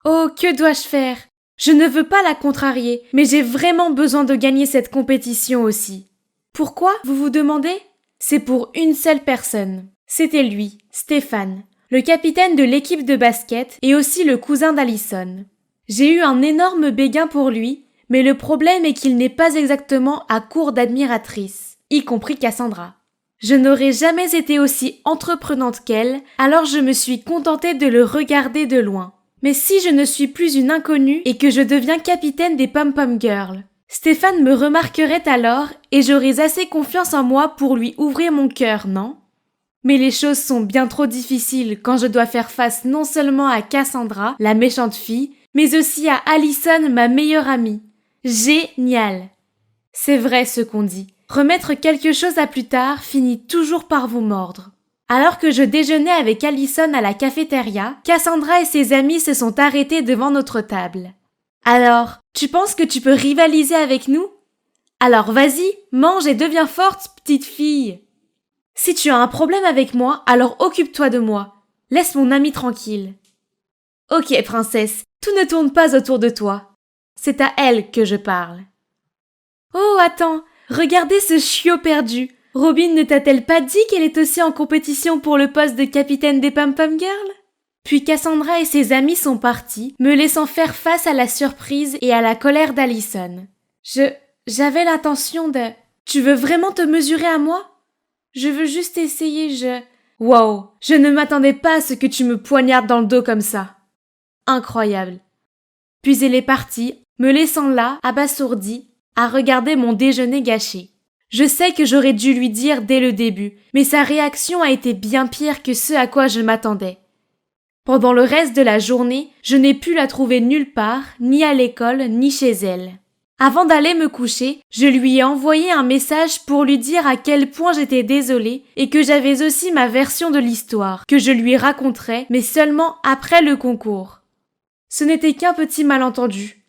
Oh, que dois-je faire? Je ne veux pas la contrarier, mais j'ai vraiment besoin de gagner cette compétition aussi. Pourquoi, vous vous demandez? C'est pour une seule personne. C'était lui, Stéphane, le capitaine de l'équipe de basket et aussi le cousin d'Allison. J'ai eu un énorme béguin pour lui, mais le problème est qu'il n'est pas exactement à court d'admiratrices, y compris Cassandra. Je n'aurais jamais été aussi entreprenante qu'elle, alors je me suis contentée de le regarder de loin. Mais si je ne suis plus une inconnue et que je deviens capitaine des Pom-Pom Girls, Stéphane me remarquerait alors et j'aurais assez confiance en moi pour lui ouvrir mon cœur, non? Mais les choses sont bien trop difficiles quand je dois faire face non seulement à Cassandra, la méchante fille, mais aussi à Allison, ma meilleure amie. Génial! C'est vrai ce qu'on dit. Remettre quelque chose à plus tard finit toujours par vous mordre. Alors que je déjeunais avec Allison à la cafétéria, Cassandra et ses amis se sont arrêtés devant notre table. Alors, tu penses que tu peux rivaliser avec nous? Alors vas-y, mange et deviens forte, petite fille. Si tu as un problème avec moi, alors occupe-toi de moi. Laisse mon amie tranquille. Ok, princesse, tout ne tourne pas autour de toi. C'est à elle que je parle. Oh, attends, regardez ce chiot perdu. Robin ne t'a-t-elle pas dit qu'elle est aussi en compétition pour le poste de capitaine des Pom-Pom Girls? Puis Cassandra et ses amis sont partis, me laissant faire face à la surprise et à la colère d'Allison. J'avais l'intention de... Tu veux vraiment te mesurer à moi? Je veux juste essayer, Wow, je ne m'attendais pas à ce que tu me poignardes dans le dos comme ça. Incroyable. Puis elle est partie, me laissant là, abasourdie, à regarder mon déjeuner gâché. Je sais que j'aurais dû lui dire dès le début, mais sa réaction a été bien pire que ce à quoi je m'attendais. Pendant le reste de la journée, je n'ai pu la trouver nulle part, ni à l'école, ni chez elle. Avant d'aller me coucher, je lui ai envoyé un message pour lui dire à quel point j'étais désolée et que j'avais aussi ma version de l'histoire, que je lui raconterais, mais seulement après le concours. Ce n'était qu'un petit malentendu.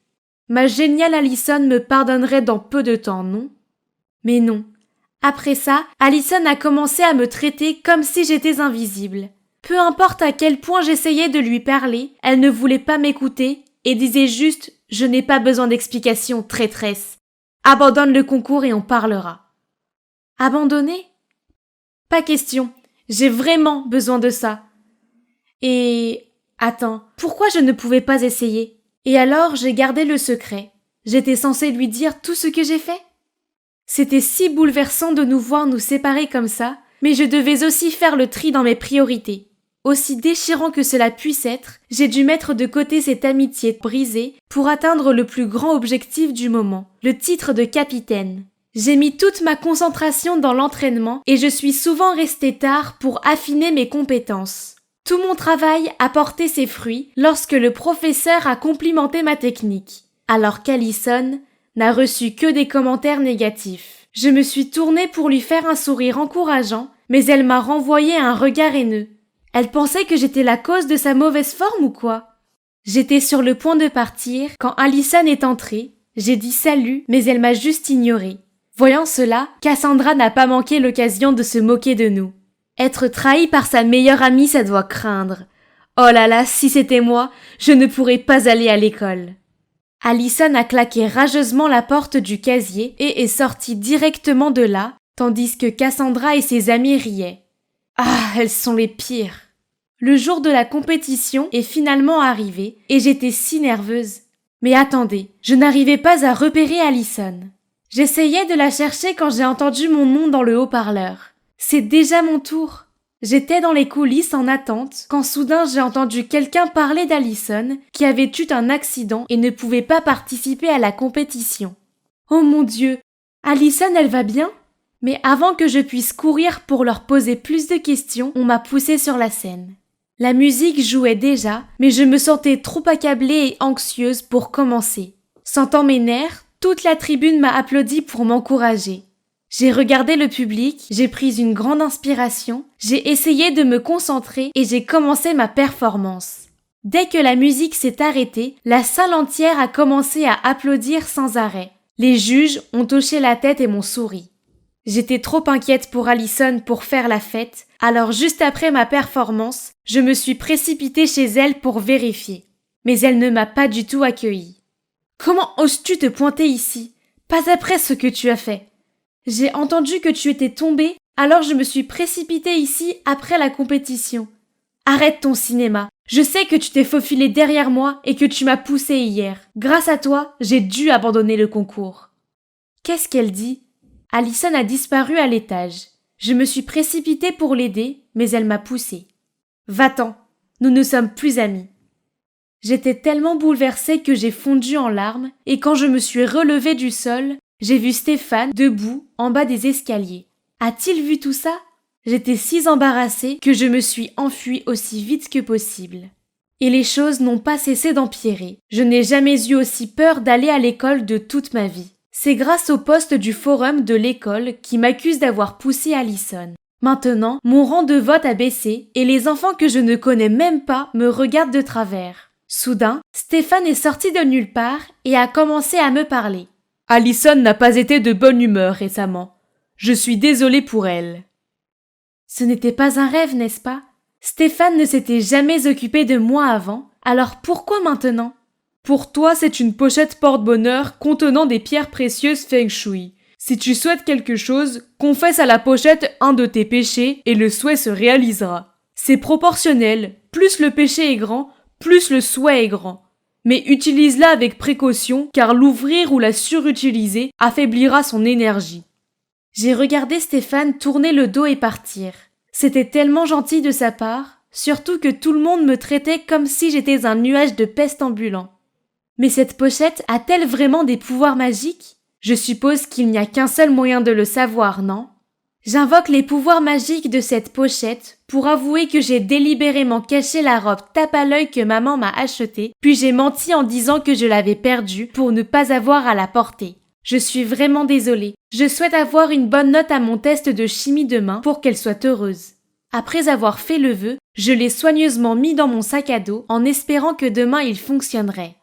Ma géniale Allison me pardonnerait dans peu de temps, non? Mais non. Après ça, Allison a commencé à me traiter comme si j'étais invisible. Peu importe à quel point j'essayais de lui parler, elle ne voulait pas m'écouter et disait juste « Je n'ai pas besoin d'explications, traîtresse. Abandonne le concours et on parlera. » Abandonner? Pas question. J'ai vraiment besoin de ça. Et... Attends, pourquoi je ne pouvais pas essayer? Et alors j'ai gardé le secret. J'étais censée lui dire tout ce que j'ai fait? C'était si bouleversant de nous voir nous séparer comme ça, mais je devais aussi faire le tri dans mes priorités. Aussi déchirant que cela puisse être, j'ai dû mettre de côté cette amitié brisée pour atteindre le plus grand objectif du moment, le titre de capitaine. J'ai mis toute ma concentration dans l'entraînement et je suis souvent restée tard pour affiner mes compétences. Tout mon travail a porté ses fruits lorsque le professeur a complimenté ma technique, alors qu'Allison n'a reçu que des commentaires négatifs. Je me suis tournée pour lui faire un sourire encourageant, mais elle m'a renvoyé un regard haineux. Elle pensait que j'étais la cause de sa mauvaise forme ou quoi? J'étais sur le point de partir quand Allison est entrée. J'ai dit salut, mais elle m'a juste ignorée. Voyant cela, Cassandra n'a pas manqué l'occasion de se moquer de nous. Être trahie par sa meilleure amie, ça doit craindre. Oh là là, si c'était moi, je ne pourrais pas aller à l'école. Allison a claqué rageusement la porte du casier et est sortie directement de là, tandis que Cassandra et ses amis riaient. Ah, elles sont les pires. Le jour de la compétition est finalement arrivé et j'étais si nerveuse. Mais attendez, je n'arrivais pas à repérer Allison. J'essayais de la chercher quand j'ai entendu mon nom dans le haut-parleur. C'est déjà mon tour. J'étais dans les coulisses en attente quand soudain j'ai entendu quelqu'un parler d'Allison qui avait eu un accident et ne pouvait pas participer à la compétition. Oh mon Dieu, Allison elle va bien? Mais avant que je puisse courir pour leur poser plus de questions, on m'a poussée sur la scène. La musique jouait déjà, mais je me sentais trop accablée et anxieuse pour commencer. Sentant mes nerfs, toute la tribune m'a applaudi pour m'encourager. J'ai regardé le public, j'ai pris une grande inspiration, j'ai essayé de me concentrer et j'ai commencé ma performance. Dès que la musique s'est arrêtée, la salle entière a commencé à applaudir sans arrêt. Les juges ont hoché la tête et m'ont souri. J'étais trop inquiète pour Allison pour faire la fête, alors juste après ma performance, je me suis précipitée chez elle pour vérifier. Mais elle ne m'a pas du tout accueillie. Comment oses-tu te pointer ici? Pas après ce que tu as fait. J'ai entendu que tu étais tombée, alors je me suis précipitée ici après la compétition. Arrête ton cinéma. Je sais que tu t'es faufilé derrière moi et que tu m'as poussée hier. Grâce à toi, j'ai dû abandonner le concours. Qu'est-ce qu'elle dit? Allison a disparu à l'étage. Je me suis précipitée pour l'aider, mais elle m'a poussée. Va-t'en, nous ne sommes plus amis. J'étais tellement bouleversée que j'ai fondu en larmes et quand je me suis relevée du sol, j'ai vu Stéphane debout en bas des escaliers. A-t-il vu tout ça? J'étais si embarrassée que je me suis enfuie aussi vite que possible. Et les choses n'ont pas cessé d'empirer. Je n'ai jamais eu aussi peur d'aller à l'école de toute ma vie. C'est grâce au poste du forum de l'école qui m'accuse d'avoir poussé Allison. Maintenant, mon rang de vote a baissé et les enfants que je ne connais même pas me regardent de travers. Soudain, Stéphane est sorti de nulle part et a commencé à me parler. Allison n'a pas été de bonne humeur récemment. Je suis désolé pour elle. Ce n'était pas un rêve, n'est-ce pas? Stéphane ne s'était jamais occupé de moi avant, alors pourquoi maintenant? Pour toi, c'est une pochette porte-bonheur contenant des pierres précieuses feng shui. Si tu souhaites quelque chose, confesse à la pochette un de tes péchés et le souhait se réalisera. C'est proportionnel, plus le péché est grand, plus le souhait est grand. Mais utilise-la avec précaution car l'ouvrir ou la surutiliser affaiblira son énergie. J'ai regardé Stéphane tourner le dos et partir. C'était tellement gentil de sa part, surtout que tout le monde me traitait comme si j'étais un nuage de peste ambulant. Mais cette pochette a-t-elle vraiment des pouvoirs magiques? Je suppose qu'il n'y a qu'un seul moyen de le savoir, non? J'invoque les pouvoirs magiques de cette pochette pour avouer que j'ai délibérément caché la robe tape à l'œil que maman m'a achetée, puis j'ai menti en disant que je l'avais perdue pour ne pas avoir à la porter. Je suis vraiment désolée. Je souhaite avoir une bonne note à mon test de chimie demain pour qu'elle soit heureuse. Après avoir fait le vœu, je l'ai soigneusement mis dans mon sac à dos en espérant que demain il fonctionnerait.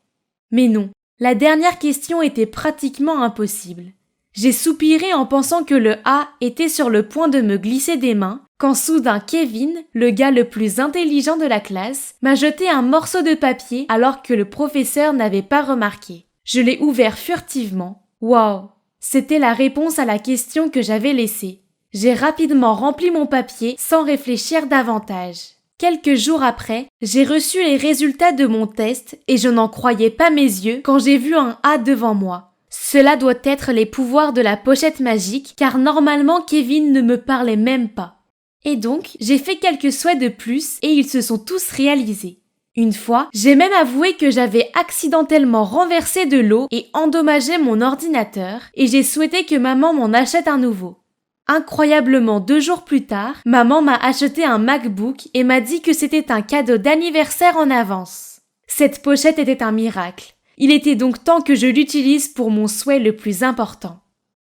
Mais non, la dernière question était pratiquement impossible. J'ai soupiré en pensant que le A était sur le point de me glisser des mains, quand soudain Kevin, le gars le plus intelligent de la classe, m'a jeté un morceau de papier alors que le professeur n'avait pas remarqué. Je l'ai ouvert furtivement. Waouh! C'était la réponse à la question que j'avais laissée. J'ai rapidement rempli mon papier sans réfléchir davantage. Quelques jours après, j'ai reçu les résultats de mon test et je n'en croyais pas mes yeux quand j'ai vu un A devant moi. Cela doit être les pouvoirs de la pochette magique car normalement Kevin ne me parlait même pas. Et donc, j'ai fait quelques souhaits de plus et ils se sont tous réalisés. Une fois, j'ai même avoué que j'avais accidentellement renversé de l'eau et endommagé mon ordinateur et j'ai souhaité que maman m'en achète un nouveau. Incroyablement 2 jours plus tard, maman m'a acheté un MacBook et m'a dit que c'était un cadeau d'anniversaire en avance. Cette pochette était un miracle. Il était donc temps que je l'utilise pour mon souhait le plus important.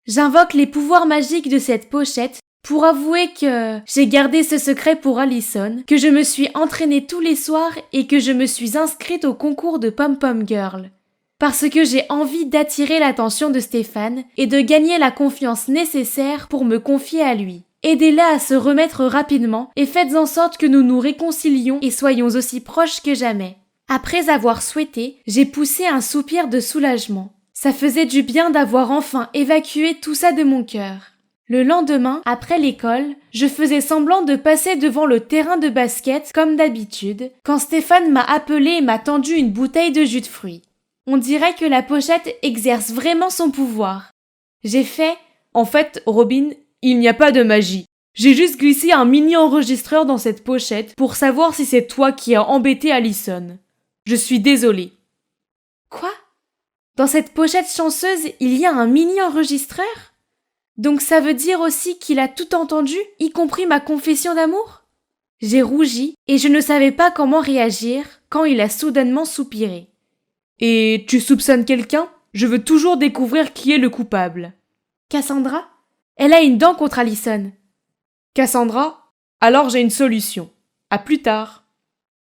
J'invoque les pouvoirs magiques de cette pochette pour avouer que j'ai gardé ce secret pour Allison, que je me suis entraînée tous les soirs et que je me suis inscrite au concours de Pom Pom Girl. Parce que j'ai envie d'attirer l'attention de Stéphane et de gagner la confiance nécessaire pour me confier à lui. Aidez-la à se remettre rapidement et faites en sorte que nous nous réconcilions et soyons aussi proches que jamais. Après avoir souhaité, j'ai poussé un soupir de soulagement. Ça faisait du bien d'avoir enfin évacué tout ça de mon cœur. Le lendemain, après l'école, je faisais semblant de passer devant le terrain de basket comme d'habitude, quand Stéphane m'a appelé et m'a tendu une bouteille de jus de fruits. On dirait que la pochette exerce vraiment son pouvoir. J'ai fait « En fait, Robin, il n'y a pas de magie. J'ai juste glissé un mini-enregistreur dans cette pochette pour savoir si c'est toi qui as embêté Allison. Je suis désolée. » Quoi? Dans cette pochette chanceuse, il y a un mini-enregistreur? Donc ça veut dire aussi qu'il a tout entendu, y compris ma confession d'amour? J'ai rougi et je ne savais pas comment réagir quand il a soudainement soupiré. Et tu soupçonnes quelqu'un? Je veux toujours découvrir qui est le coupable. Cassandra? Elle a une dent contre Allison. Cassandra? Alors j'ai une solution. À plus tard.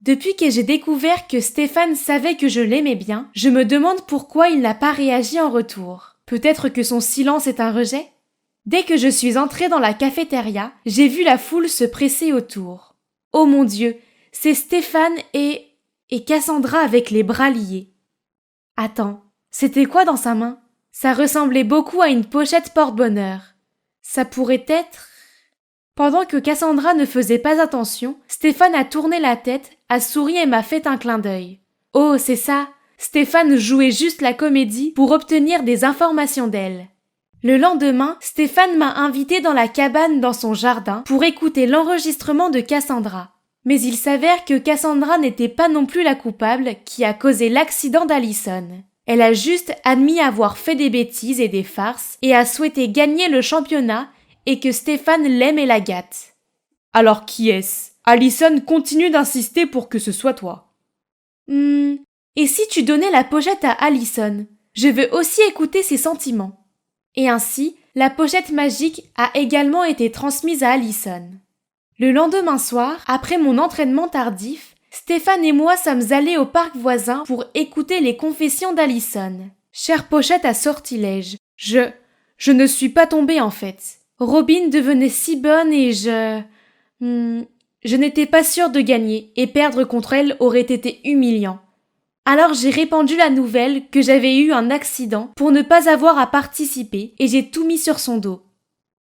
Depuis que j'ai découvert que Stéphane savait que je l'aimais bien, je me demande pourquoi il n'a pas réagi en retour. Peut-être que son silence est un rejet? Dès que je suis entrée dans la cafétéria, j'ai vu la foule se presser autour. Oh mon Dieu, c'est Stéphane et Cassandra avec les bras liés. Attends, c'était quoi dans sa main? Ça ressemblait beaucoup à une pochette porte-bonheur. Ça pourrait être... Pendant que Cassandra ne faisait pas attention, Stéphane a tourné la tête, a souri et m'a fait un clin d'œil. Oh, c'est ça! Stéphane jouait juste la comédie pour obtenir des informations d'elle. Le lendemain, Stéphane m'a invité dans la cabane dans son jardin pour écouter l'enregistrement de Cassandra. Mais il s'avère que Cassandra n'était pas non plus la coupable qui a causé l'accident d'Allison. Elle a juste admis avoir fait des bêtises et des farces et a souhaité gagner le championnat et que Stéphane l'aime et la gâte. Alors qui est-ce? Allison continue d'insister pour que ce soit toi. Et si tu donnais la pochette à Allison? Je veux aussi écouter ses sentiments. Et ainsi, la pochette magique a également été transmise à Allison. Le lendemain soir, après mon entraînement tardif, Stéphane et moi sommes allés au parc voisin pour écouter les confessions d'Allison. Chère pochette à sortilège, je ne suis pas tombée en fait. Robin devenait si bonne et je n'étais pas sûre de gagner et perdre contre elle aurait été humiliant. Alors j'ai répandu la nouvelle que j'avais eu un accident pour ne pas avoir à participer et j'ai tout mis sur son dos.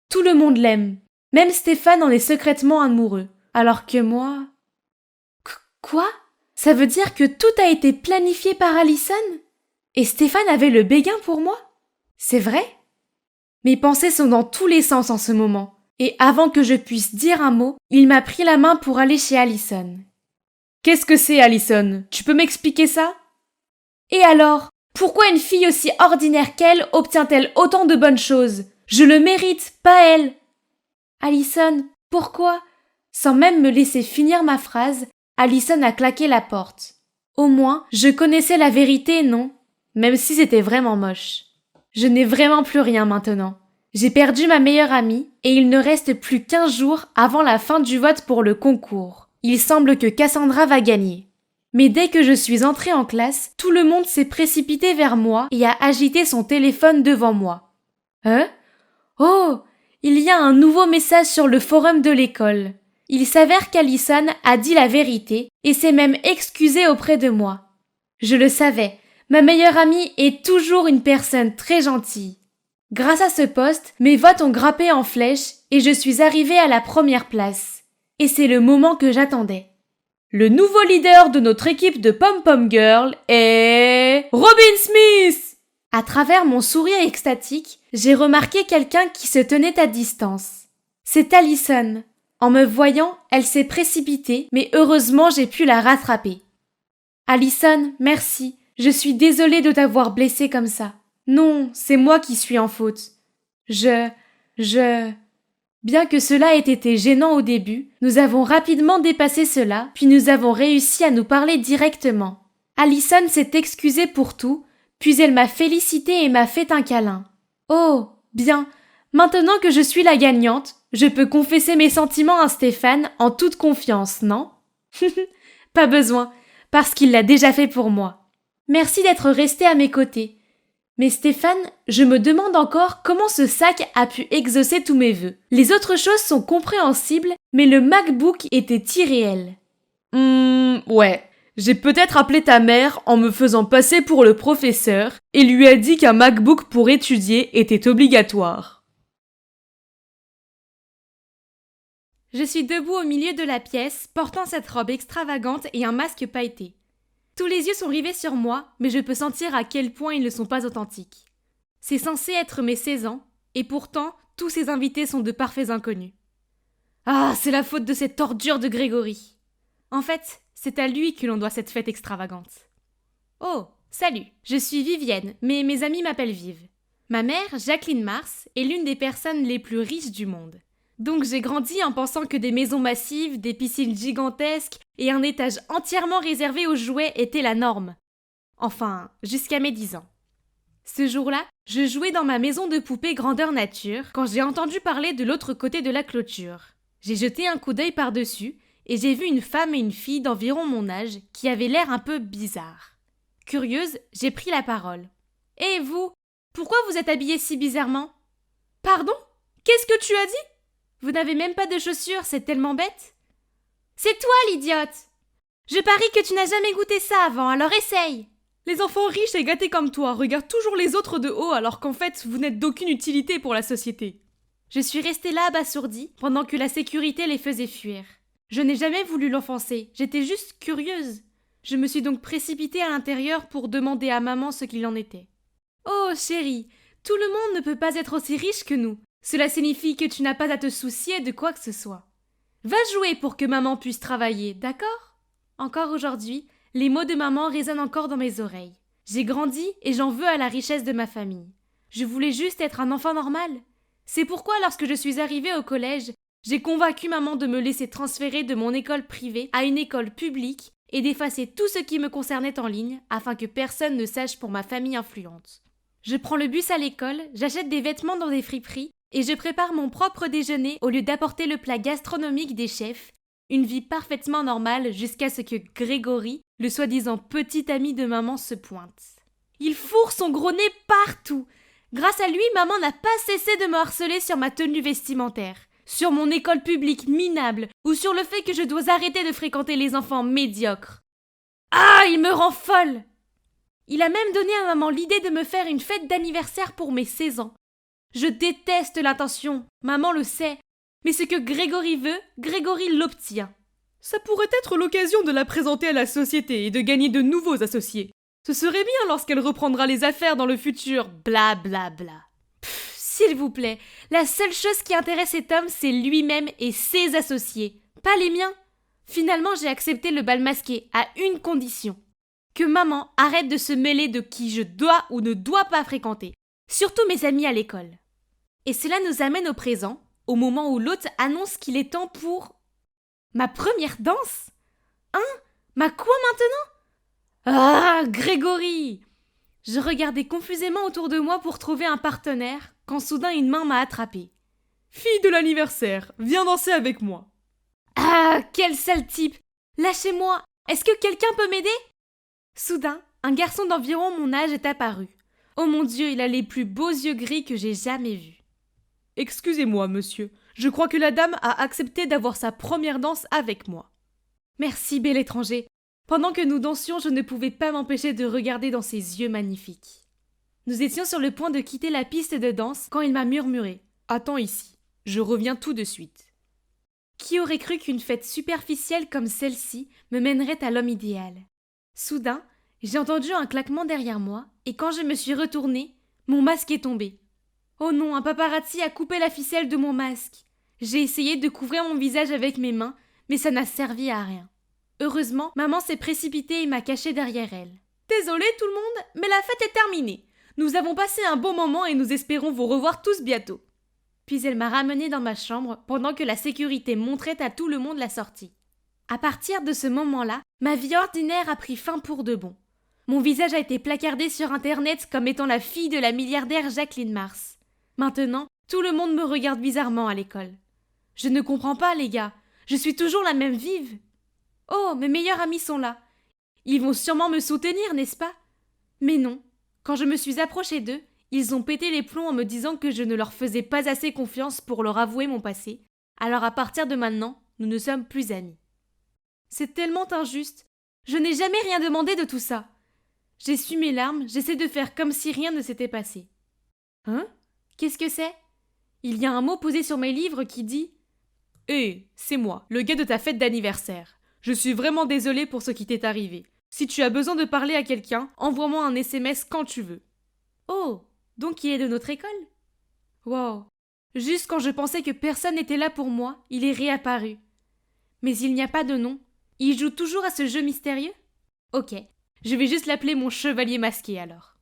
Tout le monde l'aime. Même Stéphane en est secrètement amoureux. Alors que moi... Quoi ? Ça veut dire que tout a été planifié par Allison ? Et Stéphane avait le béguin pour moi ? C'est vrai ? Mes pensées sont dans tous les sens en ce moment. Et avant que je puisse dire un mot, il m'a pris la main pour aller chez Allison. Qu'est-ce que c'est, Allison ? Tu peux m'expliquer ça ? Et alors ? Pourquoi une fille aussi ordinaire qu'elle obtient-elle autant de bonnes choses ? Je le mérite, pas elle. Allison, pourquoi ? Sans même me laisser finir ma phrase, Allison a claqué la porte. Au moins, je connaissais la vérité, non ? Même si c'était vraiment moche. Je n'ai vraiment plus rien maintenant. J'ai perdu ma meilleure amie et il ne reste plus qu'15 jours avant la fin du vote pour le concours. Il semble que Cassandra va gagner. Mais dès que je suis entrée en classe, tout le monde s'est précipité vers moi et a agité son téléphone devant moi. Hein ? Oh ! Il y a un nouveau message sur le forum de l'école. Il s'avère qu'Allison a dit la vérité et s'est même excusée auprès de moi. Je le savais, ma meilleure amie est toujours une personne très gentille. Grâce à ce post, mes votes ont grimpé en flèche et je suis arrivée à la première place. Et c'est le moment que j'attendais. Le nouveau leader de notre équipe de Pom-Pom Girl est... Robin Smith ! À travers mon sourire extatique, j'ai remarqué quelqu'un qui se tenait à distance. C'est Allison. En me voyant, elle s'est précipitée, mais heureusement j'ai pu la rattraper. Allison, merci. Je suis désolée de t'avoir blessée comme ça. Non, c'est moi qui suis en faute. Bien que cela ait été gênant au début, nous avons rapidement dépassé cela, puis nous avons réussi à nous parler directement. Allison s'est excusée pour tout, puis elle m'a félicité et m'a fait un câlin. Oh, bien, maintenant que je suis la gagnante, je peux confesser mes sentiments à Stéphane en toute confiance, non ? Pas besoin, parce qu'il l'a déjà fait pour moi. Merci d'être resté à mes côtés. Mais Stéphane, je me demande encore comment ce sac a pu exaucer tous mes vœux. Les autres choses sont compréhensibles, mais le MacBook était irréel. Ouais. J'ai peut-être appelé ta mère en me faisant passer pour le professeur et lui a dit qu'un MacBook pour étudier était obligatoire. Je suis debout au milieu de la pièce, portant cette robe extravagante et un masque pailleté. Tous les yeux sont rivés sur moi, mais je peux sentir à quel point ils ne sont pas authentiques. C'est censé être mes 16 ans, et pourtant, tous ces invités sont de parfaits inconnus. Ah, c'est la faute de cette ordure de Grégory. En fait, c'est à lui que l'on doit cette fête extravagante. Oh, salut, je suis Vivienne, mais mes amis m'appellent Vive. Ma mère, Jacqueline Mars, est l'une des personnes les plus riches du monde. Donc j'ai grandi en pensant que des maisons massives, des piscines gigantesques et un étage entièrement réservé aux jouets étaient la norme. Enfin, jusqu'à mes 10 ans. Ce jour-là, je jouais dans ma maison de poupée grandeur nature quand j'ai entendu parler de l'autre côté de la clôture. J'ai jeté un coup d'œil par-dessus et j'ai vu une femme et une fille d'environ mon âge qui avaient l'air un peu bizarres. Curieuse, j'ai pris la parole. « Et vous, pourquoi vous êtes habillés si bizarrement ?»« Pardon ? Qu'est-ce que tu as dit ? Vous n'avez même pas de chaussures, c'est tellement bête. »« C'est toi l'idiote ! Je parie que tu n'as jamais goûté ça avant, alors essaye !» Les enfants riches et gâtés comme toi regardent toujours les autres de haut alors qu'en fait, vous n'êtes d'aucune utilité pour la société. Je suis restée là abasourdie pendant que la sécurité les faisait fuir. Je n'ai jamais voulu l'offenser, j'étais juste curieuse. Je me suis donc précipitée à l'intérieur pour demander à maman ce qu'il en était. « Oh chérie, tout le monde ne peut pas être aussi riche que nous. Cela signifie que tu n'as pas à te soucier de quoi que ce soit. Va jouer pour que maman puisse travailler, d'accord ? » Encore aujourd'hui, les mots de maman résonnent encore dans mes oreilles. J'ai grandi et j'en veux à la richesse de ma famille. Je voulais juste être un enfant normal. C'est pourquoi lorsque je suis arrivée au collège, j'ai convaincu maman de me laisser transférer de mon école privée à une école publique et d'effacer tout ce qui me concernait en ligne afin que personne ne sache pour ma famille influente. Je prends le bus à l'école, j'achète des vêtements dans des friperies et je prépare mon propre déjeuner au lieu d'apporter le plat gastronomique des chefs. Une vie parfaitement normale jusqu'à ce que Grégory, le soi-disant petit ami de maman, se pointe. Il fourre son gros nez partout. Grâce à lui, maman n'a pas cessé de me harceler sur ma tenue vestimentaire, sur mon école publique minable ou sur le fait que je dois arrêter de fréquenter les enfants médiocres. Ah, il me rend folle! Il a même donné à maman l'idée de me faire une fête d'anniversaire pour mes 16 ans. Je déteste l'intention, maman le sait, mais ce que Grégory veut, Grégory l'obtient. Ça pourrait être l'occasion de la présenter à la société et de gagner de nouveaux associés. Ce serait bien lorsqu'elle reprendra les affaires dans le futur, bla bla bla. S'il vous plaît, la seule chose qui intéresse cet homme, c'est lui-même et ses associés, pas les miens. Finalement, j'ai accepté le bal masqué à une condition. Que maman arrête de se mêler de qui je dois ou ne dois pas fréquenter, surtout mes amis à l'école. Et cela nous amène au présent, au moment où l'hôte annonce qu'il est temps pour... Ma première danse? Hein? Ma quoi maintenant? Ah, Grégory! Je regardais confusément autour de moi pour trouver un partenaire, quand soudain une main m'a attrapée. Fille de l'anniversaire, viens danser avec moi. Ah, quel sale type! Lâchez-moi! Est-ce que quelqu'un peut m'aider? Soudain, un garçon d'environ mon âge est apparu. Oh mon Dieu, il a les plus beaux yeux gris que j'ai jamais vus. Excusez-moi, monsieur. Je crois que la dame a accepté d'avoir sa première danse avec moi. Merci, bel étranger. Pendant que nous dansions, je ne pouvais pas m'empêcher de regarder dans ses yeux magnifiques. Nous étions sur le point de quitter la piste de danse quand il m'a murmuré « Attends ici, je reviens tout de suite. » Qui aurait cru qu'une fête superficielle comme celle-ci me mènerait à l'homme idéal? Soudain, j'ai entendu un claquement derrière moi et quand je me suis retournée, mon masque est tombé. Oh non, un paparazzi a coupé la ficelle de mon masque. J'ai essayé de couvrir mon visage avec mes mains, mais ça n'a servi à rien. Heureusement, maman s'est précipitée et m'a caché derrière elle. Désolée tout le monde, mais la fête est terminée. Nous avons passé un bon moment et nous espérons vous revoir tous bientôt. Puis elle m'a ramenée dans ma chambre pendant que la sécurité montrait à tout le monde la sortie. À partir de ce moment-là, ma vie ordinaire a pris fin pour de bon. Mon visage a été placardé sur Internet comme étant la fille de la milliardaire Jacqueline Mars. Maintenant, tout le monde me regarde bizarrement à l'école. Je ne comprends pas, les gars. Je suis toujours la même vive. Oh, mes meilleurs amis sont là. Ils vont sûrement me soutenir, n'est-ce pas? Mais non. Quand je me suis approchée d'eux, ils ont pété les plombs en me disant que je ne leur faisais pas assez confiance pour leur avouer mon passé. Alors à partir de maintenant, nous ne sommes plus amis. C'est tellement injuste. Je n'ai jamais rien demandé de tout ça. J'essuie mes larmes, j'essaie de faire comme si rien ne s'était passé. Hein? Qu'est-ce que c'est? Il y a un mot posé sur mes livres qui dit « Hé, c'est moi, le gars de ta fête d'anniversaire. Je suis vraiment désolée pour ce qui t'est arrivé. Si tu as besoin de parler à quelqu'un, envoie-moi un SMS quand tu veux. » Oh, donc il est de notre école? Wow. Juste quand je pensais que personne n'était là pour moi, il est réapparu. Mais il n'y a pas de nom. Il joue toujours à ce jeu mystérieux? Ok, je vais juste l'appeler mon chevalier masqué alors.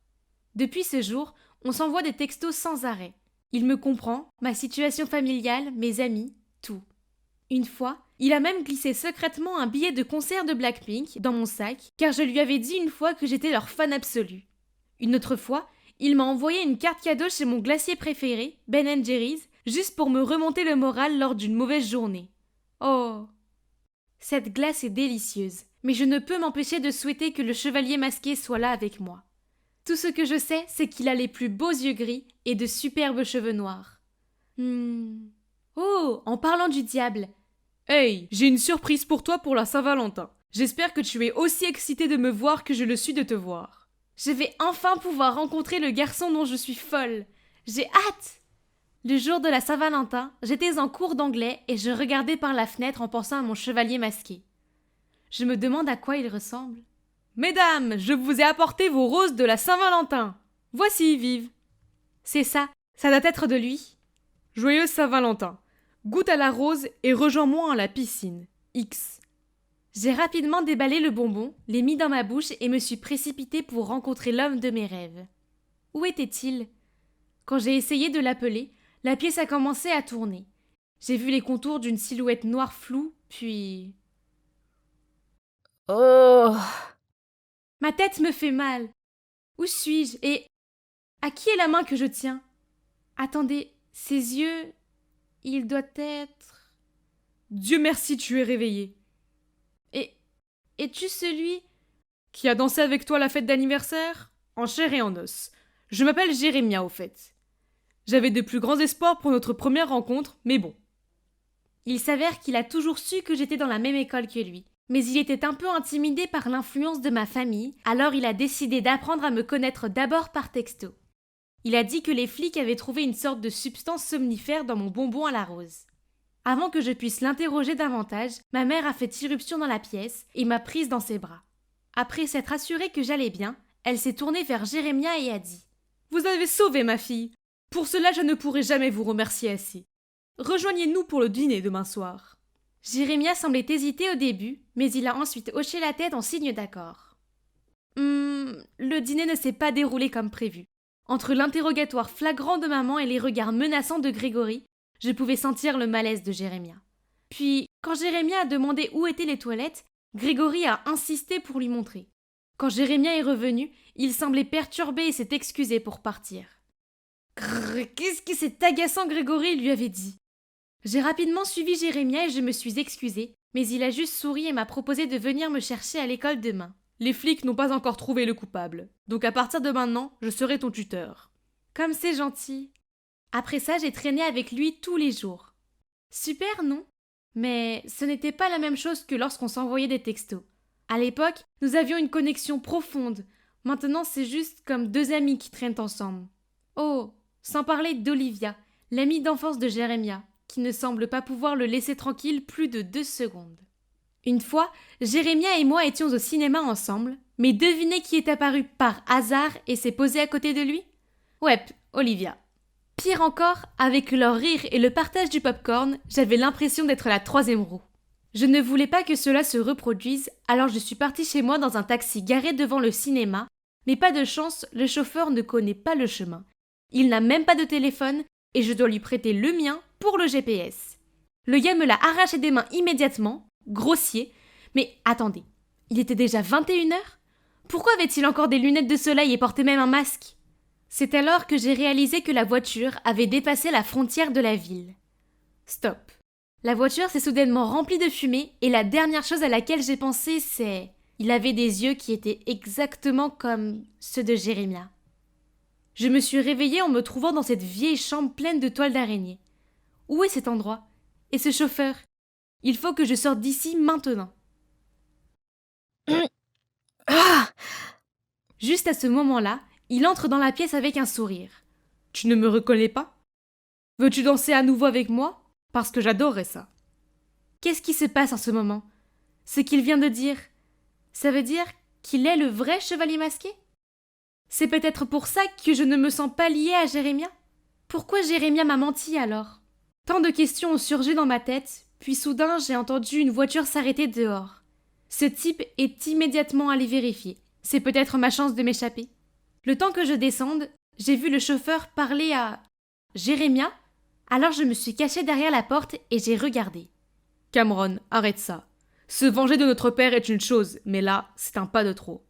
Depuis ce jour, on s'envoie des textos sans arrêt. Il me comprend, ma situation familiale, mes amis, tout. Une fois, il a même glissé secrètement un billet de concert de Blackpink dans mon sac, car je lui avais dit une fois que j'étais leur fan absolu. Une autre fois, il m'a envoyé une carte cadeau chez mon glacier préféré, Ben & Jerry's, juste pour me remonter le moral lors d'une mauvaise journée. Oh! Cette glace est délicieuse, mais je ne peux m'empêcher de souhaiter que le chevalier masqué soit là avec moi. Tout ce que je sais, c'est qu'il a les plus beaux yeux gris et de superbes cheveux noirs. Oh, en parlant du diable. Hey, j'ai une surprise pour toi pour la Saint-Valentin. J'espère que tu es aussi excitée de me voir que je le suis de te voir. Je vais enfin pouvoir rencontrer le garçon dont je suis folle. J'ai hâte! Le jour de la Saint-Valentin, j'étais en cours d'anglais et je regardais par la fenêtre en pensant à mon chevalier masqué. Je me demande à quoi il ressemble. Mesdames, je vous ai apporté vos roses de la Saint-Valentin. Voici, Vive. C'est ça doit être de lui. Joyeuse Saint-Valentin. Goûte à la rose et rejoins-moi à la piscine. X. J'ai rapidement déballé le bonbon, l'ai mis dans ma bouche et me suis précipitée pour rencontrer l'homme de mes rêves. Où était-il? Quand j'ai essayé de l'appeler, la pièce a commencé à tourner. J'ai vu les contours d'une silhouette noire floue, puis... Oh! Ma tête me fait mal. Où suis-je? Et À qui est la main que je tiens? Attendez, ses yeux... Il doit être... Dieu merci, tu es réveillé. Et... Es-tu celui... Qui a dansé avec toi à la fête d'anniversaire? En chair et en os. Je m'appelle Jérémia, au fait. J'avais de plus grands espoirs pour notre première rencontre, mais bon. Il s'avère qu'il a toujours su que j'étais dans la même école que lui. Mais il était un peu intimidé par l'influence de ma famille, alors il a décidé d'apprendre à me connaître d'abord par texto. Il a dit que les flics avaient trouvé une sorte de substance somnifère dans mon bonbon à la rose. Avant que je puisse l'interroger davantage, ma mère a fait irruption dans la pièce et m'a prise dans ses bras. Après s'être assurée que j'allais bien, elle s'est tournée vers Jérémia et a dit « Vous avez sauvé ma fille. Pour cela, je ne pourrai jamais vous remercier assez. Rejoignez-nous pour le dîner demain soir. » Jérémia semblait hésiter au début, mais il a ensuite hoché la tête en signe d'accord. Le dîner ne s'est pas déroulé comme prévu. Entre l'interrogatoire flagrant de maman et les regards menaçants de Grégory, je pouvais sentir le malaise de Jérémia. Puis, quand Jérémia a demandé où étaient les toilettes, Grégory a insisté pour lui montrer. Quand Jérémia est revenu, il semblait perturbé et s'est excusé pour partir. Qu'est-ce que c'est agaçant, Grégory lui avait dit. J'ai rapidement suivi Jérémia et je me suis excusée, mais il a juste souri et m'a proposé de venir me chercher à l'école demain. Les flics n'ont pas encore trouvé le coupable, donc à partir de maintenant, je serai ton tuteur. Comme c'est gentil. Après ça, j'ai traîné avec lui tous les jours. Super, non? Mais ce n'était pas la même chose que lorsqu'on s'envoyait des textos. À l'époque, nous avions une connexion profonde. Maintenant, c'est juste comme deux amis qui traînent ensemble. Oh, sans parler d'Olivia, l'amie d'enfance de Jérémia, qui ne semble pas pouvoir le laisser tranquille plus de 2 secondes. Une fois, Jérémia et moi étions au cinéma ensemble, mais devinez qui est apparu par hasard et s'est posé à côté de lui? Ouais, Olivia. Pire encore, avec leur rire et le partage du popcorn, j'avais l'impression d'être la 3e roue. Je ne voulais pas que cela se reproduise, alors je suis partie chez moi dans un taxi garé devant le cinéma, mais pas de chance, le chauffeur ne connaît pas le chemin. Il n'a même pas de téléphone et je dois lui prêter le mien pour le GPS. Le gars me l'a arraché des mains immédiatement, grossier, mais attendez, il était déjà 21h? Pourquoi avait-il encore des lunettes de soleil et portait même un masque? C'est alors que j'ai réalisé que la voiture avait dépassé la frontière de la ville. Stop. La voiture s'est soudainement remplie de fumée et la dernière chose à laquelle j'ai pensé, c'est... Il avait des yeux qui étaient exactement comme ceux de Jérémia. Je me suis réveillée en me trouvant dans cette vieille chambre pleine de toiles d'araignée. Où est cet endroit? Et ce chauffeur? Il faut que je sorte d'ici maintenant. Juste à ce moment-là, il entre dans la pièce avec un sourire. Tu ne me reconnais pas? Veux-tu danser à nouveau avec moi? Parce que j'adorerais ça. Qu'est-ce qui se passe en ce moment? Ce qu'il vient de dire, ça veut dire qu'il est le vrai chevalier masqué? C'est peut-être pour ça que je ne me sens pas liée à Jérémia? Pourquoi Jérémia m'a menti alors? Tant de questions ont surgi dans ma tête, puis soudain j'ai entendu une voiture s'arrêter dehors. Ce type est immédiatement allé vérifier. C'est peut-être ma chance de m'échapper. Le temps que je descende, j'ai vu le chauffeur parler à Jérémia, alors je me suis cachée derrière la porte et j'ai regardé. Cameron, arrête ça. Se venger de notre père est une chose, mais là, c'est un pas de trop.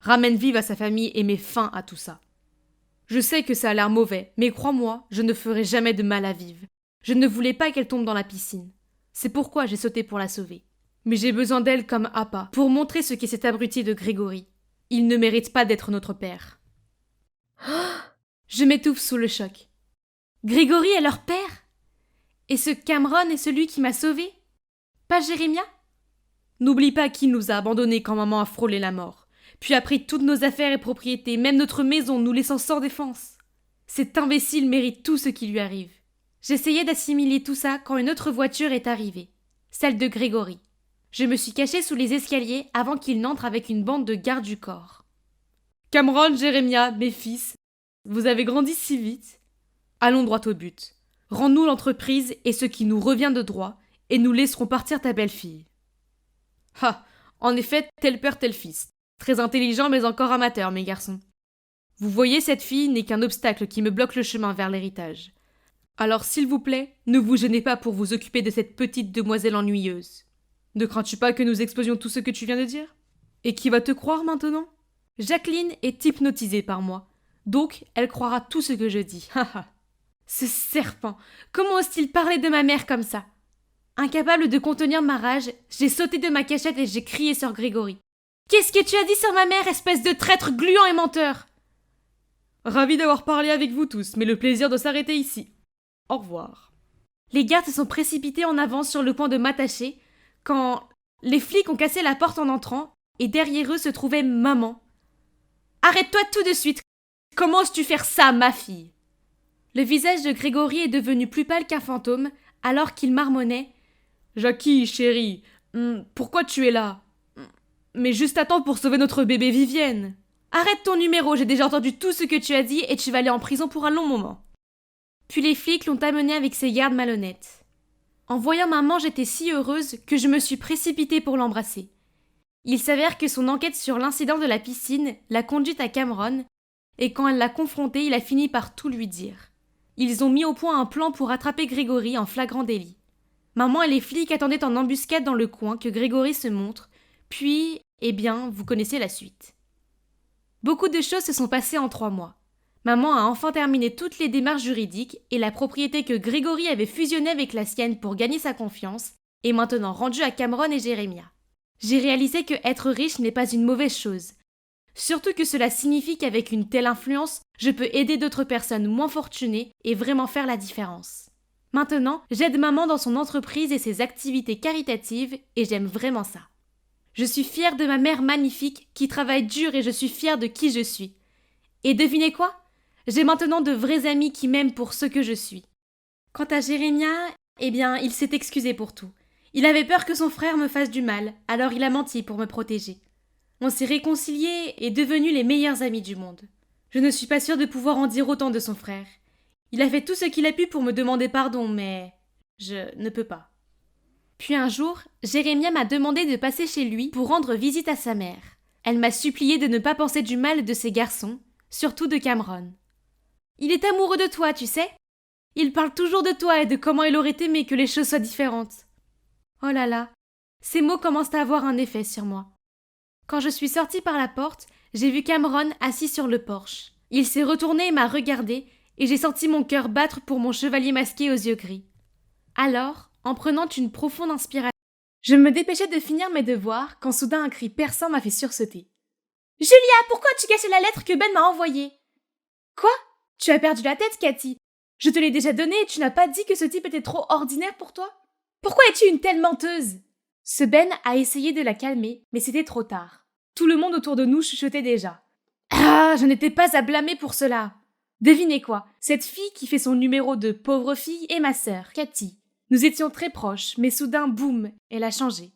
Ramène Vive à sa famille et mets fin à tout ça. Je sais que ça a l'air mauvais, mais crois-moi, je ne ferai jamais de mal à Vive. Je ne voulais pas qu'elle tombe dans la piscine. C'est pourquoi j'ai sauté pour la sauver. Mais j'ai besoin d'elle comme appât pour montrer ce qu'est cet abruti de Grégory. Il ne mérite pas d'être notre père. Je m'étouffe sous le choc. Grégory est leur père? Et ce Cameron est celui qui m'a sauvée? Pas Jérémia? N'oublie pas qui nous a abandonnés quand maman a frôlé la mort, puis a pris toutes nos affaires et propriétés, même notre maison, nous laissant sans défense. Cet imbécile mérite tout ce qui lui arrive. J'essayais d'assimiler tout ça quand une autre voiture est arrivée, celle de Grégory. Je me suis cachée sous les escaliers avant qu'il n'entre avec une bande de gardes du corps. Cameron, Jérémia, mes fils, vous avez grandi si vite. Allons droit au but. Rends-nous l'entreprise et ce qui nous revient de droit, et nous laisserons partir ta belle-fille. Ah, en effet, tel père, tel fils. Très intelligent mais encore amateur, mes garçons. Vous voyez, cette fille n'est qu'un obstacle qui me bloque le chemin vers l'héritage. Alors, s'il vous plaît, ne vous gênez pas pour vous occuper de cette petite demoiselle ennuyeuse. Ne crains-tu pas que nous explosions tout ce que tu viens de dire? Et qui va te croire maintenant? Jacqueline est hypnotisée par moi. Donc, elle croira tout ce que je dis. Ce serpent, comment ose-t-il parler de ma mère comme ça? Incapable de contenir ma rage, j'ai sauté de ma cachette et j'ai crié sur Grégory. Qu'est-ce que tu as dit sur ma mère, espèce de traître gluant et menteur? Ravi d'avoir parlé avec vous tous, mais le plaisir doit s'arrêter ici. Au revoir. Les gardes se sont précipités en avant sur le point de m'attacher, quand les flics ont cassé la porte en entrant, et derrière eux se trouvait maman. Arrête-toi tout de suite! Comment oses-tu faire ça, ma fille? Le visage de Grégory est devenu plus pâle qu'un fantôme, alors qu'il marmonnait. Jackie, chérie, pourquoi tu es là? Mais juste à temps pour sauver notre bébé Vivienne. Arrête ton numéro, j'ai déjà entendu tout ce que tu as dit et tu vas aller en prison pour un long moment. Puis les flics l'ont amené avec ses gardes malhonnêtes. En voyant maman, j'étais si heureuse que je me suis précipitée pour l'embrasser. Il s'avère que son enquête sur l'incident de la piscine l'a conduite à Cameron, et quand elle l'a confronté, il a fini par tout lui dire. Ils ont mis au point un plan pour attraper Grégory en flagrant délit. Maman et les flics attendaient en embuscade dans le coin que Grégory se montre, puis, eh bien, vous connaissez la suite. Beaucoup de choses se sont passées en 3 mois. Maman a enfin terminé toutes les démarches juridiques et la propriété que Grégory avait fusionnée avec la sienne pour gagner sa confiance est maintenant rendue à Cameron et Jérémia. J'ai réalisé que être riche n'est pas une mauvaise chose. Surtout que cela signifie qu'avec une telle influence, je peux aider d'autres personnes moins fortunées et vraiment faire la différence. Maintenant, j'aide maman dans son entreprise et ses activités caritatives et j'aime vraiment ça. Je suis fière de ma mère magnifique qui travaille dur et je suis fière de qui je suis. Et devinez quoi? J'ai maintenant de vrais amis qui m'aiment pour ce que je suis. Quant à Jérémia, eh bien, il s'est excusé pour tout. Il avait peur que son frère me fasse du mal, alors il a menti pour me protéger. On s'est réconciliés et devenus les meilleurs amis du monde. Je ne suis pas sûre de pouvoir en dire autant de son frère. Il a fait tout ce qu'il a pu pour me demander pardon, mais je ne peux pas. Puis un jour, Jérémia m'a demandé de passer chez lui pour rendre visite à sa mère. Elle m'a supplié de ne pas penser du mal de ses garçons, surtout de Cameron. Il est amoureux de toi, tu sais. Il parle toujours de toi et de comment il aurait aimé que les choses soient différentes. Oh là là, ces mots commencent à avoir un effet sur moi. Quand je suis sortie par la porte, j'ai vu Cameron assis sur le porche. Il s'est retourné et m'a regardé, et j'ai senti mon cœur battre pour mon chevalier masqué aux yeux gris. Alors, en prenant une profonde inspiration, je me dépêchais de finir mes devoirs quand soudain un cri perçant m'a fait sursauter. « Julia, pourquoi as-tu caché la lettre que Ben m'a envoyée ?»« Quoi? Tu as perdu la tête, Cathy. Je te l'ai déjà donnée et tu n'as pas dit que ce type était trop ordinaire pour toi? Pourquoi es-tu une telle menteuse ?» Ce Ben a essayé de la calmer, mais c'était trop tard. Tout le monde autour de nous chuchotait déjà. Ah, je n'étais pas à blâmer pour cela. Devinez quoi? Cette fille qui fait son numéro de pauvre fille est ma sœur, Cathy. Nous étions très proches, mais soudain, boum, elle a changé.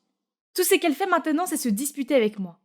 Tout ce qu'elle fait maintenant, c'est se disputer avec moi.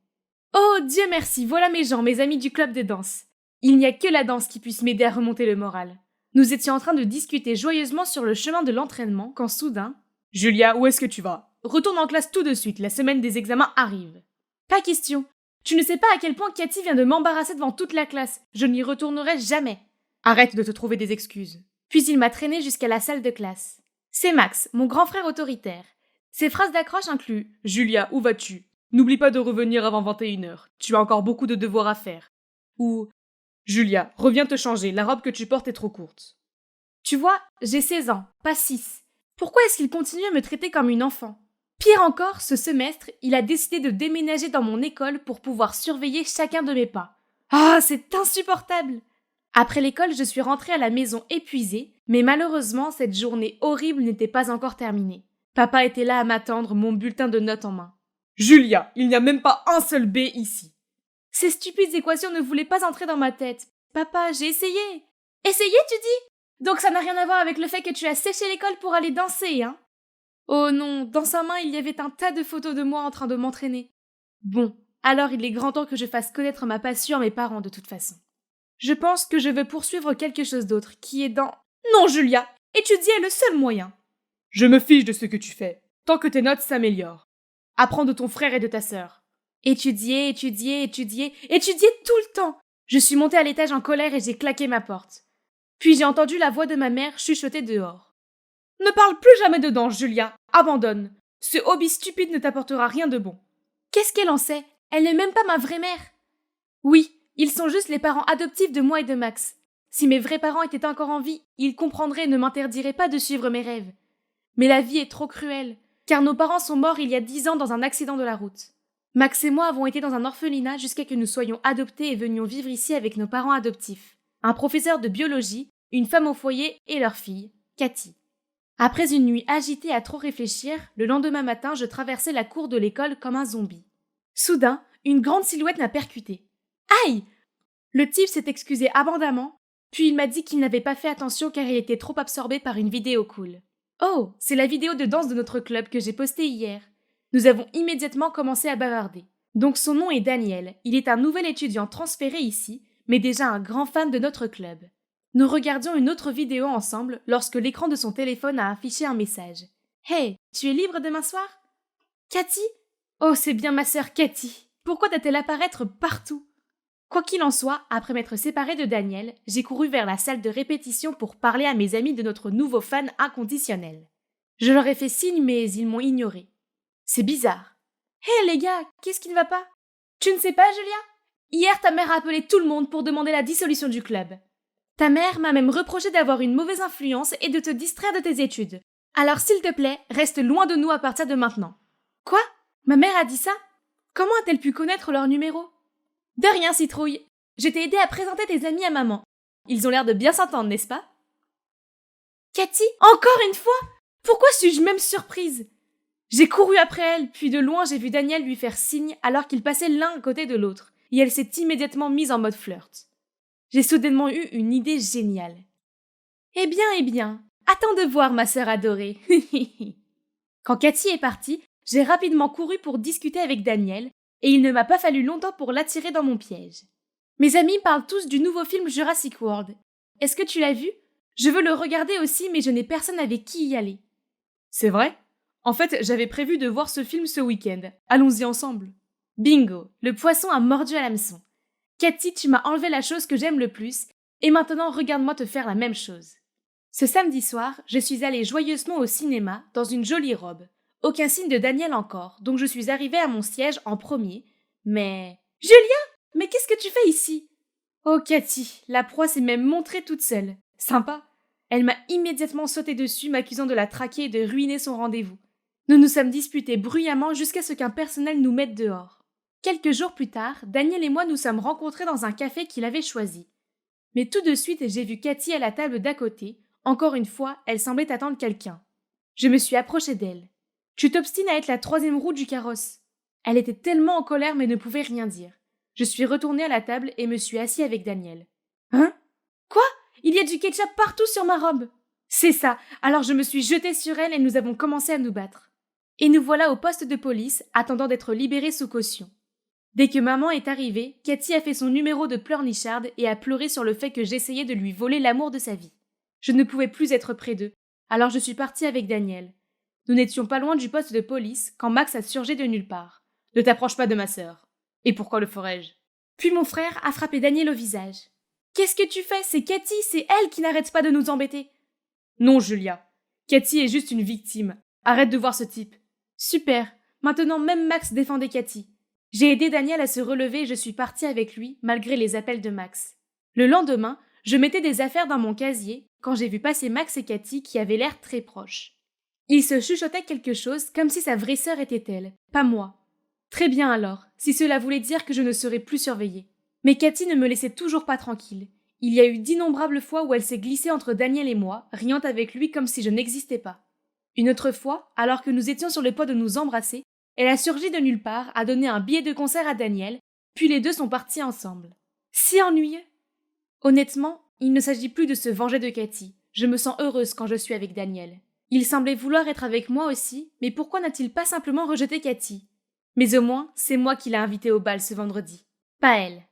Oh, Dieu merci, voilà mes gens, mes amis du club de danse. Il n'y a que la danse qui puisse m'aider à remonter le moral. Nous étions en train de discuter joyeusement sur le chemin de l'entraînement quand soudain... Julia, où est-ce que tu vas? Retourne en classe tout de suite, la semaine des examens arrive. Pas question. Tu ne sais pas à quel point Cathy vient de m'embarrasser devant toute la classe. Je n'y retournerai jamais. Arrête de te trouver des excuses. Puis il m'a traîné jusqu'à la salle de classe. C'est Max, mon grand frère autoritaire. Ses phrases d'accroche incluent « Julia, où vas-tu? N'oublie pas de revenir avant 21h. Tu as encore beaucoup de devoirs à faire. » Ou « Julia, reviens te changer, la robe que tu portes est trop courte. » Tu vois, j'ai 16 ans, pas 6. Pourquoi est-ce qu'il continue à me traiter comme une enfant? Pire encore, ce semestre, il a décidé de déménager dans mon école pour pouvoir surveiller chacun de mes pas. Ah, c'est insupportable! Après l'école, je suis rentrée à la maison épuisée, mais malheureusement, cette journée horrible n'était pas encore terminée. Papa était là à m'attendre, mon bulletin de notes en main. Julia, il n'y a même pas un seul B ici. Ces stupides équations ne voulaient pas entrer dans ma tête. Papa, j'ai essayé. Essayé, tu dis? Donc ça n'a rien à voir avec le fait que tu as séché l'école pour aller danser, hein? Oh non, dans sa main, il y avait un tas de photos de moi en train de m'entraîner. Bon, alors il est grand temps que je fasse connaître ma passion à mes parents de toute façon. Je pense que je veux poursuivre quelque chose d'autre, qui est dans... Non, Julia, étudier est le seul moyen. Je me fiche de ce que tu fais, tant que tes notes s'améliorent. Apprends de ton frère et de ta sœur. Étudier tout le temps. Je suis montée à l'étage en colère et j'ai claqué ma porte. Puis j'ai entendu la voix de ma mère chuchoter dehors. Ne parle plus jamais de danse, Julia. Abandonne. Ce hobby stupide ne t'apportera rien de bon. Qu'est-ce qu'elle en sait? Elle n'est même pas ma vraie mère. Oui, Ils sont juste les parents adoptifs de moi et de Max. Si mes vrais parents étaient encore en vie, ils comprendraient et ne m'interdiraient pas de suivre mes rêves. Mais la vie est trop cruelle, car nos parents sont morts il y a 10 ans dans un accident de la route. Max et moi avons été dans un orphelinat jusqu'à ce que nous soyons adoptés et venions vivre ici avec nos parents adoptifs. Un professeur de biologie, une femme au foyer et leur fille, Cathy. Après une nuit agitée à trop réfléchir, le lendemain matin, je traversais la cour de l'école comme un zombie. Soudain, une grande silhouette m'a percuté. Aïe! Le type s'est excusé abondamment, puis il m'a dit qu'il n'avait pas fait attention car il était trop absorbé par une vidéo cool. Oh, c'est la vidéo de danse de notre club que j'ai postée hier. Nous avons immédiatement commencé à bavarder. Donc son nom est Daniel, il est un nouvel étudiant transféré ici, mais déjà un grand fan de notre club. Nous regardions une autre vidéo ensemble lorsque l'écran de son téléphone a affiché un message. « Hey, tu es libre demain soir ?»« Cathy ? Oh, c'est bien ma sœur Cathy. Pourquoi doit-elle apparaître partout ?» Quoi qu'il en soit, après m'être séparée de Daniel, j'ai couru vers la salle de répétition pour parler à mes amis de notre nouveau fan inconditionnel. Je leur ai fait signe mais ils m'ont ignoré. C'est bizarre. « Hé les gars, qu'est-ce qui ne va pas ? Tu ne sais pas, Julia ? Hier, ta mère a appelé tout le monde pour demander la dissolution du club. Ta mère m'a même reproché d'avoir une mauvaise influence et de te distraire de tes études. Alors s'il te plaît, reste loin de nous à partir de maintenant. » Quoi ? Ma mère a dit ça ? Comment a-t-elle pu connaître leur numéro ? De rien, citrouille. Je t'ai aidé à présenter tes amis à maman. Ils ont l'air de bien s'entendre, n'est-ce pas ? Cathy, encore une fois ? Pourquoi suis-je même surprise ? J'ai couru après elle, puis de loin j'ai vu Daniel lui faire signe alors qu'ils passaient l'un à côté de l'autre, et elle s'est immédiatement mise en mode flirt. J'ai soudainement eu une idée géniale. Eh bien, attends de voir ma sœur adorée. Quand Cathy est partie, j'ai rapidement couru pour discuter avec Daniel, et il ne m'a pas fallu longtemps pour l'attirer dans mon piège. Mes amis parlent tous du nouveau film Jurassic World. Est-ce que tu l'as vu ? Je veux le regarder aussi, mais je n'ai personne avec qui y aller. C'est vrai ? En fait, j'avais prévu de voir ce film ce week-end. Allons-y ensemble. Bingo, le poisson a mordu à l'hameçon. Cathy, tu m'as enlevé la chose que j'aime le plus, et maintenant regarde-moi te faire la même chose. Ce samedi soir, je suis allée joyeusement au cinéma, dans une jolie robe. Aucun signe de Daniel encore, donc je suis arrivée à mon siège en premier, mais... Julia ? Mais qu'est-ce que tu fais ici ? Oh Cathy, la proie s'est même montrée toute seule. Sympa. Elle m'a immédiatement sauté dessus, m'accusant de la traquer et de ruiner son rendez-vous. Nous nous sommes disputés bruyamment jusqu'à ce qu'un personnel nous mette dehors. Quelques jours plus tard, Daniel et moi nous sommes rencontrés dans un café qu'il avait choisi. Mais tout de suite, j'ai vu Cathy à la table d'à côté. Encore une fois, elle semblait attendre quelqu'un. Je me suis approchée d'elle. « Tu t'obstines à être la troisième roue du carrosse. » Elle était tellement en colère mais ne pouvait rien dire. Je suis retournée à la table et me suis assise avec Daniel. « Hein ? Quoi ? Il y a du ketchup partout sur ma robe !» C'est ça, alors je me suis jetée sur elle et nous avons commencé à nous battre. Et nous voilà au poste de police, attendant d'être libérés sous caution. Dès que maman est arrivée, Cathy a fait son numéro de pleurnicharde et a pleuré sur le fait que j'essayais de lui voler l'amour de sa vie. Je ne pouvais plus être près d'eux, alors je suis partie avec Daniel. Nous n'étions pas loin du poste de police quand Max a surgi de nulle part. « Ne t'approche pas de ma sœur. » « Et pourquoi le ferais-je » Puis mon frère a frappé Daniel au visage. « Qu'est-ce que tu fais ? C'est Cathy, c'est elle qui n'arrête pas de nous embêter. » Non, Julia. Cathy est juste une victime. Arrête de voir ce type. Super. Maintenant, même Max défendait Cathy. J'ai aidé Daniel à se relever et je suis partie avec lui, malgré les appels de Max. Le lendemain, je mettais des affaires dans mon casier quand j'ai vu passer Max et Cathy qui avaient l'air très proches. Ils se chuchotaient quelque chose comme si sa vraie sœur était elle, pas moi. Très bien alors, si cela voulait dire que je ne serais plus surveillée. Mais Cathy ne me laissait toujours pas tranquille. Il y a eu d'innombrables fois où elle s'est glissée entre Daniel et moi, riant avec lui comme si je n'existais pas. Une autre fois, alors que nous étions sur le point de nous embrasser, elle a surgi de nulle part, a donné un billet de concert à Daniel, puis les deux sont partis ensemble. Si ennuyeux. Honnêtement, il ne s'agit plus de se venger de Cathy. Je me sens heureuse quand je suis avec Daniel. Il semblait vouloir être avec moi aussi, mais pourquoi n'a-t-il pas simplement rejeté Cathy ? Mais au moins, c'est moi qui l'ai invitée au bal ce vendredi. Pas elle.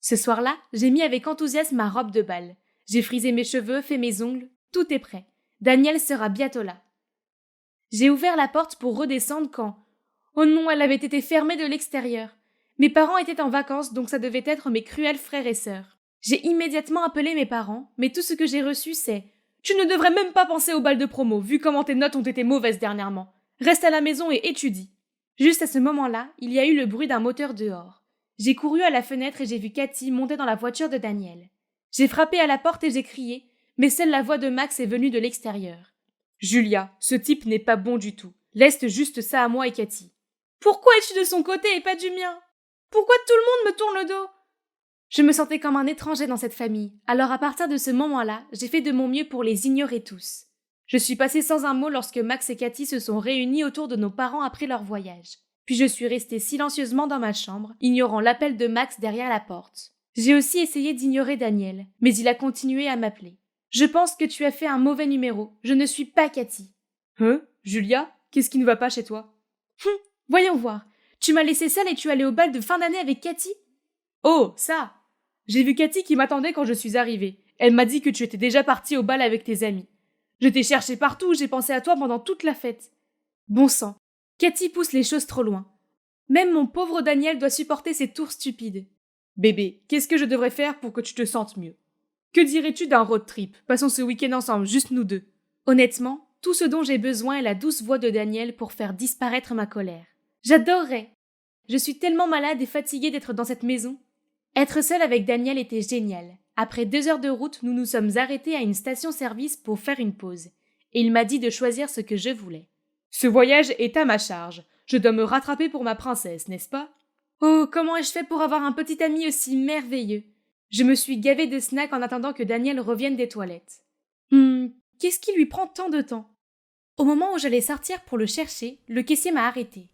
Ce soir-là, j'ai mis avec enthousiasme ma robe de bal. J'ai frisé mes cheveux, fait mes ongles, tout est prêt. Daniel sera bientôt là. J'ai ouvert la porte pour redescendre quand... Oh non, elle avait été fermée de l'extérieur. Mes parents étaient en vacances, donc ça devait être mes cruels frères et sœurs. J'ai immédiatement appelé mes parents, mais tout ce que j'ai reçu c'est « Tu ne devrais même pas penser au bal de promo, vu comment tes notes ont été mauvaises dernièrement. Reste à la maison et étudie. » Juste à ce moment-là, il y a eu le bruit d'un moteur dehors. J'ai couru à la fenêtre et j'ai vu Cathy monter dans la voiture de Daniel. J'ai frappé à la porte et j'ai crié, mais seule la voix de Max est venue de l'extérieur. « Julia, ce type n'est pas bon du tout. Laisse juste ça à moi et Cathy. » « Pourquoi es-tu de son côté et pas du mien? Pourquoi tout le monde me tourne le dos ?» Je me sentais comme un étranger dans cette famille, alors à partir de ce moment-là, j'ai fait de mon mieux pour les ignorer tous. Je suis passée sans un mot lorsque Max et Cathy se sont réunis autour de nos parents après leur voyage. Puis je suis restée silencieusement dans ma chambre, ignorant l'appel de Max derrière la porte. J'ai aussi essayé d'ignorer Daniel, mais il a continué à m'appeler. « Je pense que tu as fait un mauvais numéro. Je ne suis pas Cathy. »« Hein, Julia, qu'est-ce qui ne va pas chez toi ?»« Voyons voir. Tu m'as laissée seule et tu allais au bal de fin d'année avec Cathy ?»« Oh, ça ! J'ai vu Cathy qui m'attendait quand je suis arrivée. Elle m'a dit que tu étais déjà partie au bal avec tes amis. Je t'ai cherché partout, j'ai pensé à toi pendant toute la fête. » Bon sang, Cathy pousse les choses trop loin. Même mon pauvre Daniel doit supporter ces tours stupides. Bébé, qu'est-ce que je devrais faire pour que tu te sentes mieux? Que dirais-tu d'un road trip? Passons ce week-end ensemble, juste nous deux. Honnêtement, tout ce dont j'ai besoin est la douce voix de Daniel pour faire disparaître ma colère. J'adorerais. Je suis tellement malade et fatiguée d'être dans cette maison. Être seule avec Daniel était génial. Après 2 heures de route, nous nous sommes arrêtés à une station-service pour faire une pause. Et il m'a dit de choisir ce que je voulais. Ce voyage est à ma charge. Je dois me rattraper pour ma princesse, n'est-ce pas? Oh, comment ai-je fait pour avoir un petit ami aussi merveilleux? Je me suis gavée de snacks en attendant que Daniel revienne des toilettes. Qu'est-ce qui lui prend tant de temps? Au moment où j'allais sortir pour le chercher, le caissier m'a arrêtée.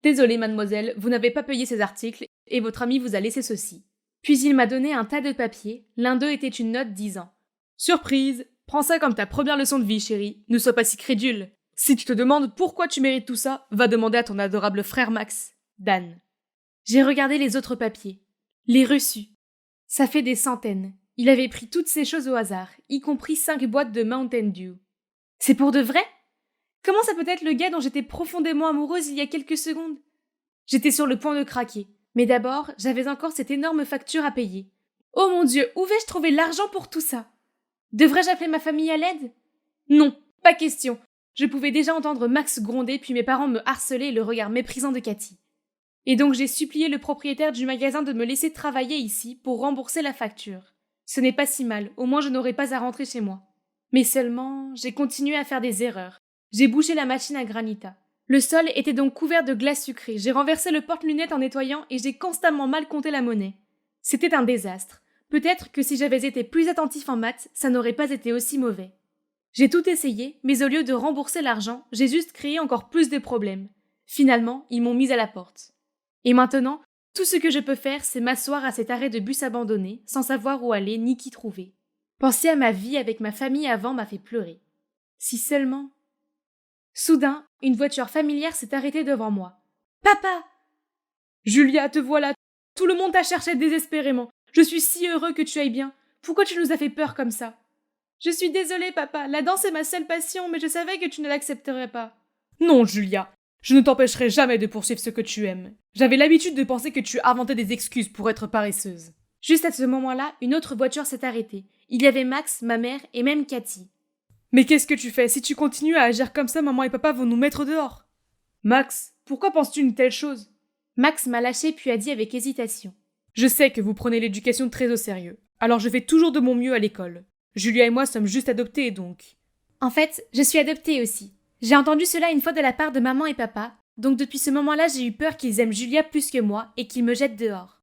Désolée, mademoiselle, vous n'avez pas payé ces articles et votre ami vous a laissé ceci. Puis il m'a donné un tas de papiers, l'un d'eux était une note disant « Surprise! Prends ça comme ta première leçon de vie, chérie. Ne sois pas si crédule. Si tu te demandes pourquoi tu mérites tout ça, va demander à ton adorable frère Max, Dan. » J'ai regardé les autres papiers. Les reçus. Ça fait des centaines. Il avait pris toutes ces choses au hasard, y compris 5 boîtes de Mountain Dew. C'est pour de vrai? Comment ça peut être le gars dont j'étais profondément amoureuse il y a quelques secondes? J'étais sur le point de craquer. Mais d'abord, j'avais encore cette énorme facture à payer. Oh mon Dieu, où vais-je trouver l'argent pour tout ça? Devrais-je appeler ma famille à l'aide? Non, pas question. Je pouvais déjà entendre Max gronder puis mes parents me harceler et le regard méprisant de Cathy. Et donc j'ai supplié le propriétaire du magasin de me laisser travailler ici pour rembourser la facture. Ce n'est pas si mal, au moins je n'aurai pas à rentrer chez moi. Mais seulement, j'ai continué à faire des erreurs. J'ai bouché la machine à granita. Le sol était donc couvert de glace sucrée, j'ai renversé le porte-lunettes en nettoyant et j'ai constamment mal compté la monnaie. C'était un désastre. Peut-être que si j'avais été plus attentif en maths, ça n'aurait pas été aussi mauvais. J'ai tout essayé, mais au lieu de rembourser l'argent, j'ai juste créé encore plus de problèmes. Finalement, ils m'ont mise à la porte. Et maintenant, tout ce que je peux faire, c'est m'asseoir à cet arrêt de bus abandonné, sans savoir où aller ni qui trouver. Penser à ma vie avec ma famille avant m'a fait pleurer. Si seulement... Soudain, une voiture familière s'est arrêtée devant moi. « Papa !»« Julia, te voilà. Tout le monde t'a cherché désespérément. Je suis si heureux que tu ailles bien. Pourquoi tu nous as fait peur comme ça? »« Je suis désolée, papa. La danse est ma seule passion, mais je savais que tu ne l'accepterais pas. »« Non, Julia. Je ne t'empêcherai jamais de poursuivre ce que tu aimes. J'avais l'habitude de penser que tu inventais des excuses pour être paresseuse. » Juste à ce moment-là, une autre voiture s'est arrêtée. Il y avait Max, ma mère et même Cathy. Mais qu'est-ce que tu fais? Si tu continues à agir comme ça, maman et papa vont nous mettre dehors. Max, pourquoi penses-tu une telle chose? Max m'a lâché puis a dit avec hésitation. Je sais que vous prenez l'éducation très au sérieux. Alors je fais toujours de mon mieux à l'école. Julia et moi sommes juste adoptés, donc. En fait, je suis adoptée aussi. J'ai entendu cela une fois de la part de maman et papa, donc depuis ce moment-là, j'ai eu peur qu'ils aiment Julia plus que moi et qu'ils me jettent dehors.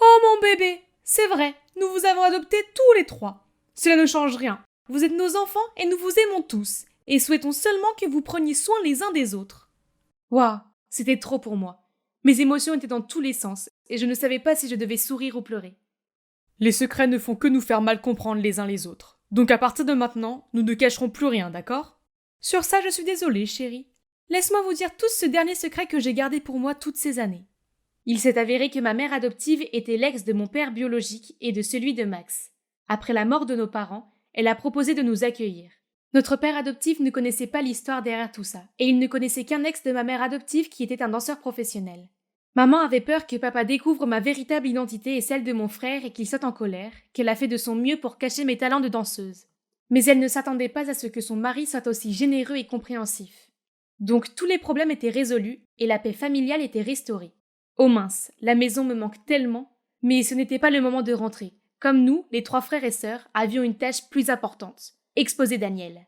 Oh mon bébé, c'est vrai, nous vous avons adoptés tous les 3. Cela ne change rien. Vous êtes nos enfants et nous vous aimons tous, et souhaitons seulement que vous preniez soin les uns des autres. Waouh, c'était trop pour moi. Mes émotions étaient dans tous les sens, et je ne savais pas si je devais sourire ou pleurer. Les secrets ne font que nous faire mal comprendre les uns les autres. Donc à partir de maintenant, nous ne cacherons plus rien, d'accord? Sur ça, je suis désolée, chérie. Laisse-moi vous dire tous ce dernier secret que j'ai gardé pour moi toutes ces années. Il s'est avéré que ma mère adoptive était l'ex de mon père biologique et de celui de Max. Après la mort de nos parents, elle a proposé de nous accueillir. Notre père adoptif ne connaissait pas l'histoire derrière tout ça, et il ne connaissait qu'un ex de ma mère adoptive qui était un danseur professionnel. Maman avait peur que papa découvre ma véritable identité et celle de mon frère et qu'il saute en colère, qu'elle a fait de son mieux pour cacher mes talents de danseuse. Mais elle ne s'attendait pas à ce que son mari soit aussi généreux et compréhensif. Donc tous les problèmes étaient résolus et la paix familiale était restaurée. Oh mince, la maison me manque tellement. Mais ce n'était pas le moment de rentrer. Comme nous, les 3 frères et sœurs, avions une tâche plus importante. Exposer Daniel.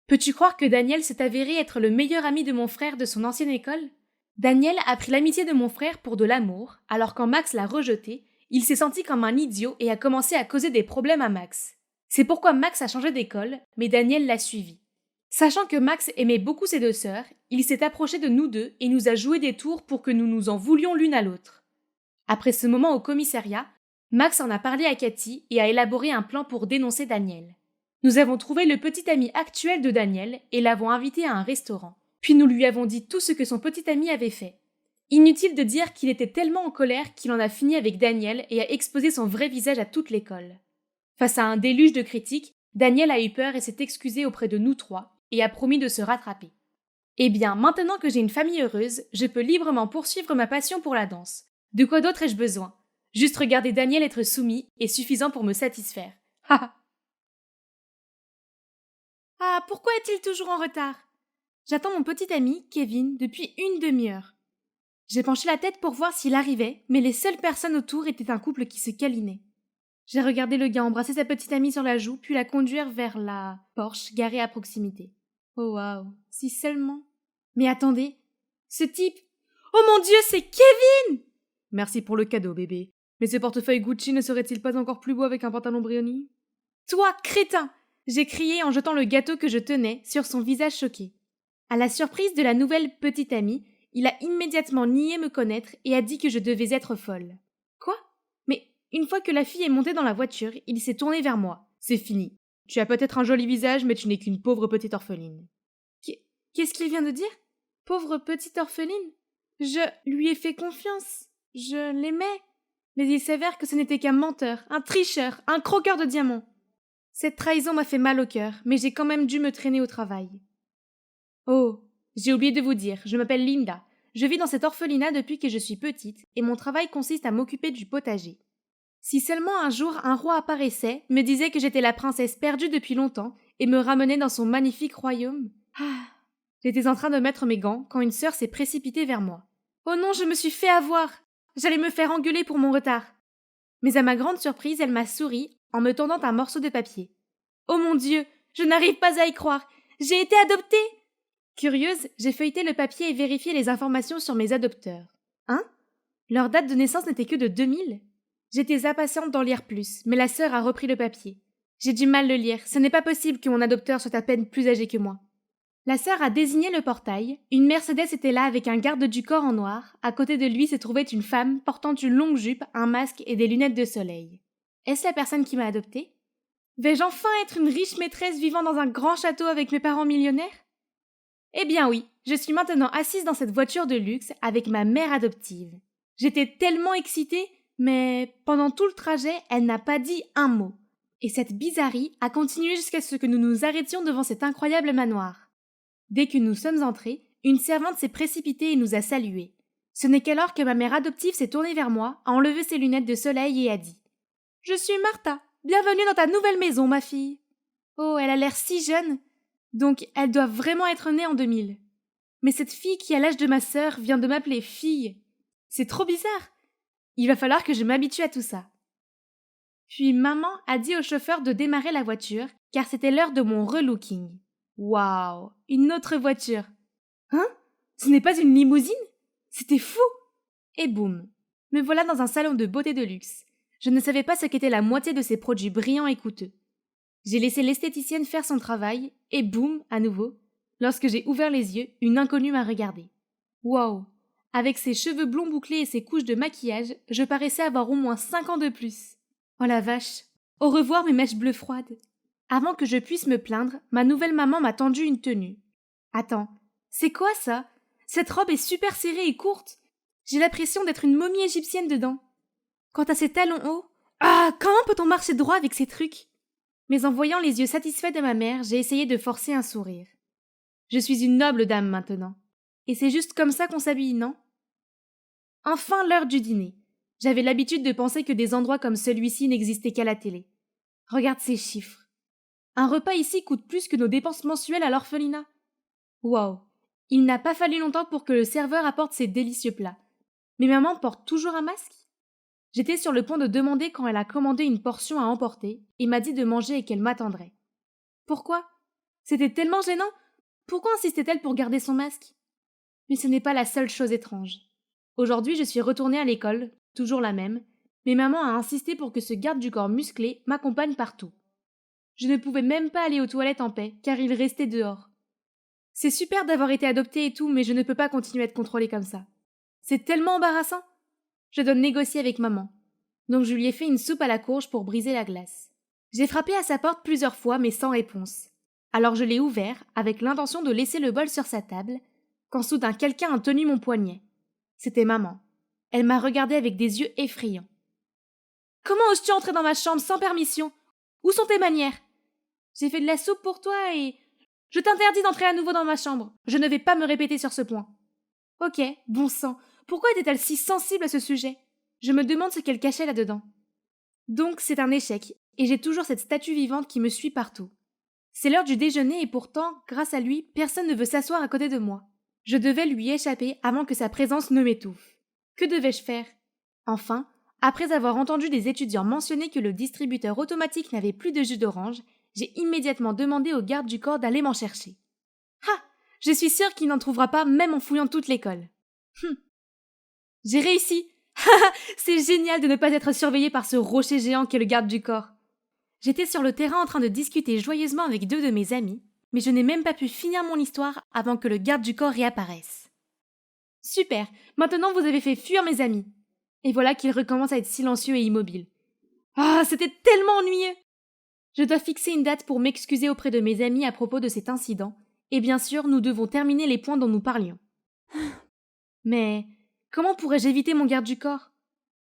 Peux-tu croire que Daniel s'est avéré être le meilleur ami de mon frère de son ancienne école? Daniel a pris l'amitié de mon frère pour de l'amour, alors quand Max l'a rejeté, il s'est senti comme un idiot et a commencé à causer des problèmes à Max. C'est pourquoi Max a changé d'école, mais Daniel l'a suivi. Sachant que Max aimait beaucoup ses 2 sœurs, il s'est approché de nous 2 et nous a joué des tours pour que nous nous en voulions l'une à l'autre. Après ce moment au commissariat, Max en a parlé à Cathy et a élaboré un plan pour dénoncer Daniel. Nous avons trouvé le petit ami actuel de Daniel et l'avons invité à un restaurant. Puis nous lui avons dit tout ce que son petit ami avait fait. Inutile de dire qu'il était tellement en colère qu'il en a fini avec Daniel et a exposé son vrai visage à toute l'école. Face à un déluge de critiques, Daniel a eu peur et s'est excusé auprès de nous 3 et a promis de se rattraper. Eh bien, maintenant que j'ai une famille heureuse, je peux librement poursuivre ma passion pour la danse. De quoi d'autre ai-je besoin? Juste regarder Daniel être soumis est suffisant pour me satisfaire. Ah, pourquoi est-il toujours en retard? J'attends mon petit ami, Kevin, depuis une demi-heure. J'ai penché la tête pour voir s'il arrivait, mais les seules personnes autour étaient un couple qui se câlinait. J'ai regardé le gars embrasser sa petite amie sur la joue, puis la conduire vers la Porsche garée à proximité. Oh waouh, si seulement... Mais attendez, ce type... Oh mon Dieu, c'est Kevin! Merci pour le cadeau, bébé. Mais ce portefeuille Gucci ne serait-il pas encore plus beau avec un pantalon Brioni? Toi, crétin! J'ai crié en jetant le gâteau que je tenais sur son visage choqué. À la surprise de la nouvelle petite amie, il a immédiatement nié me connaître et a dit que je devais être folle. Quoi? Mais une fois que la fille est montée dans la voiture, il s'est tourné vers moi. C'est fini. Tu as peut-être un joli visage, mais tu n'es qu'une pauvre petite orpheline. Qu'est-ce qu'il vient de dire? Pauvre petite orpheline? Je lui ai fait confiance. Je l'aimais. Mais il s'avère que ce n'était qu'un menteur, un tricheur, un croqueur de diamants. Cette trahison m'a fait mal au cœur, mais j'ai quand même dû me traîner au travail. Oh, j'ai oublié de vous dire, je m'appelle Linda. Je vis dans cet orphelinat depuis que je suis petite, et mon travail consiste à m'occuper du potager. Si seulement un jour un roi apparaissait, me disait que j'étais la princesse perdue depuis longtemps, et me ramenait dans son magnifique royaume. Ah, j'étais en train de mettre mes gants quand une sœur s'est précipitée vers moi. Oh non, je me suis fait avoir! J'allais me faire engueuler pour mon retard. Mais à ma grande surprise, elle m'a souri en me tendant un morceau de papier. Oh mon Dieu, je n'arrive pas à y croire. J'ai été adoptée! Curieuse, j'ai feuilleté le papier et vérifié les informations sur mes adopteurs. Hein? Leur date de naissance n'était que de 2000? J'étais impatiente d'en lire plus, mais la sœur a repris le papier. J'ai du mal le lire, ce n'est pas possible que mon adopteur soit à peine plus âgé que moi. La sœur a désigné le portail. Une Mercedes était là avec un garde du corps en noir. À côté de lui se trouvait une femme portant une longue jupe, un masque et des lunettes de soleil. Est-ce la personne qui m'a adoptée? Vais-je enfin être une riche maîtresse vivant dans un grand château avec mes parents millionnaires? Eh bien oui, je suis maintenant assise dans cette voiture de luxe avec ma mère adoptive. J'étais tellement excitée, mais pendant tout le trajet, elle n'a pas dit un mot. Et cette bizarrerie a continué jusqu'à ce que nous nous arrêtions devant cet incroyable manoir. Dès que nous sommes entrés, une servante s'est précipitée et nous a salués. Ce n'est qu'alors que ma mère adoptive s'est tournée vers moi, a enlevé ses lunettes de soleil et a dit « Je suis Martha, bienvenue dans ta nouvelle maison, ma fille. » Oh, elle a l'air si jeune. Donc, elle doit vraiment être née en 2000. Mais cette fille qui a l'âge de ma sœur vient de m'appeler fille. C'est trop bizarre. Il va falloir que je m'habitue à tout ça. Puis maman a dit au chauffeur de démarrer la voiture, car c'était l'heure de mon relooking. Waouh, une autre voiture. Hein? Ce n'est pas une limousine? C'était fou! Et boum, me voilà dans un salon de beauté de luxe. Je ne savais pas ce qu'était la moitié de ces produits brillants et coûteux. J'ai laissé l'esthéticienne faire son travail, et boum, à nouveau, lorsque j'ai ouvert les yeux, une inconnue m'a regardé. Waouh! Avec ses cheveux blonds bouclés et ses couches de maquillage, je paraissais avoir au moins 5 ans de plus. Oh la vache! Au revoir mes mèches bleues froides! Avant que je puisse me plaindre, ma nouvelle maman m'a tendu une tenue. Attends, c'est quoi ça? Cette robe est super serrée et courte. J'ai l'impression d'être une momie égyptienne dedans. Quant à ces talons hauts, comment peut-on marcher droit avec ces trucs? Mais en voyant les yeux satisfaits de ma mère, j'ai essayé de forcer un sourire. Je suis une noble dame maintenant. Et c'est juste comme ça qu'on s'habille, non? Enfin l'heure du dîner. J'avais l'habitude de penser que des endroits comme celui-ci n'existaient qu'à la télé. Regarde ces chiffres. Un repas ici coûte plus que nos dépenses mensuelles à l'orphelinat. Waouh! Il n'a pas fallu longtemps pour que le serveur apporte ces délicieux plats. Mais maman porte toujours un masque? J'étais sur le point de demander quand elle a commandé une portion à emporter et m'a dit de manger et qu'elle m'attendrait. Pourquoi? C'était tellement gênant. Pourquoi insistait-elle pour garder son masque? Mais ce n'est pas la seule chose étrange. Aujourd'hui, je suis retournée à l'école, toujours la même, mais maman a insisté pour que ce garde du corps musclé m'accompagne partout. Je ne pouvais même pas aller aux toilettes en paix, car il restait dehors. C'est super d'avoir été adoptée et tout, mais je ne peux pas continuer à être contrôlée comme ça. C'est tellement embarrassant. Je dois négocier avec maman. Donc je lui ai fait une soupe à la courge pour briser la glace. J'ai frappé à sa porte plusieurs fois, mais sans réponse. Alors je l'ai ouvert, avec l'intention de laisser le bol sur sa table, quand soudain quelqu'un a tenu mon poignet. C'était maman. Elle m'a regardé avec des yeux effrayants. « Comment oses-tu entrer dans ma chambre sans permission? Où sont tes manières? J'ai fait de la soupe pour toi et... Je t'interdis d'entrer à nouveau dans ma chambre. Je ne vais pas me répéter sur ce point. » Ok, bon sang, pourquoi était-elle si sensible à ce sujet? Je me demande ce qu'elle cachait là-dedans. Donc c'est un échec, et j'ai toujours cette statue vivante qui me suit partout. C'est l'heure du déjeuner et pourtant, grâce à lui, personne ne veut s'asseoir à côté de moi. Je devais lui échapper avant que sa présence ne m'étouffe. Que devais-je faire? Enfin, après avoir entendu des étudiants mentionner que le distributeur automatique n'avait plus de jus d'orange, j'ai immédiatement demandé au garde du corps d'aller m'en chercher. Ah! Je suis sûre qu'il n'en trouvera pas même en fouillant toute l'école. J'ai réussi! C'est génial de ne pas être surveillée par ce rocher géant qu'est le garde du corps. J'étais sur le terrain en train de discuter joyeusement avec 2 de mes amis, mais je n'ai même pas pu finir mon histoire avant que le garde du corps réapparaisse. Super, maintenant vous avez fait fuir mes amis. Et voilà qu'ils recommencent à être silencieux et immobiles. Ah, c'était tellement ennuyeux! Je dois fixer une date pour m'excuser auprès de mes amis à propos de cet incident, et bien sûr, nous devons terminer les points dont nous parlions. Mais comment pourrais-je éviter mon garde du corps?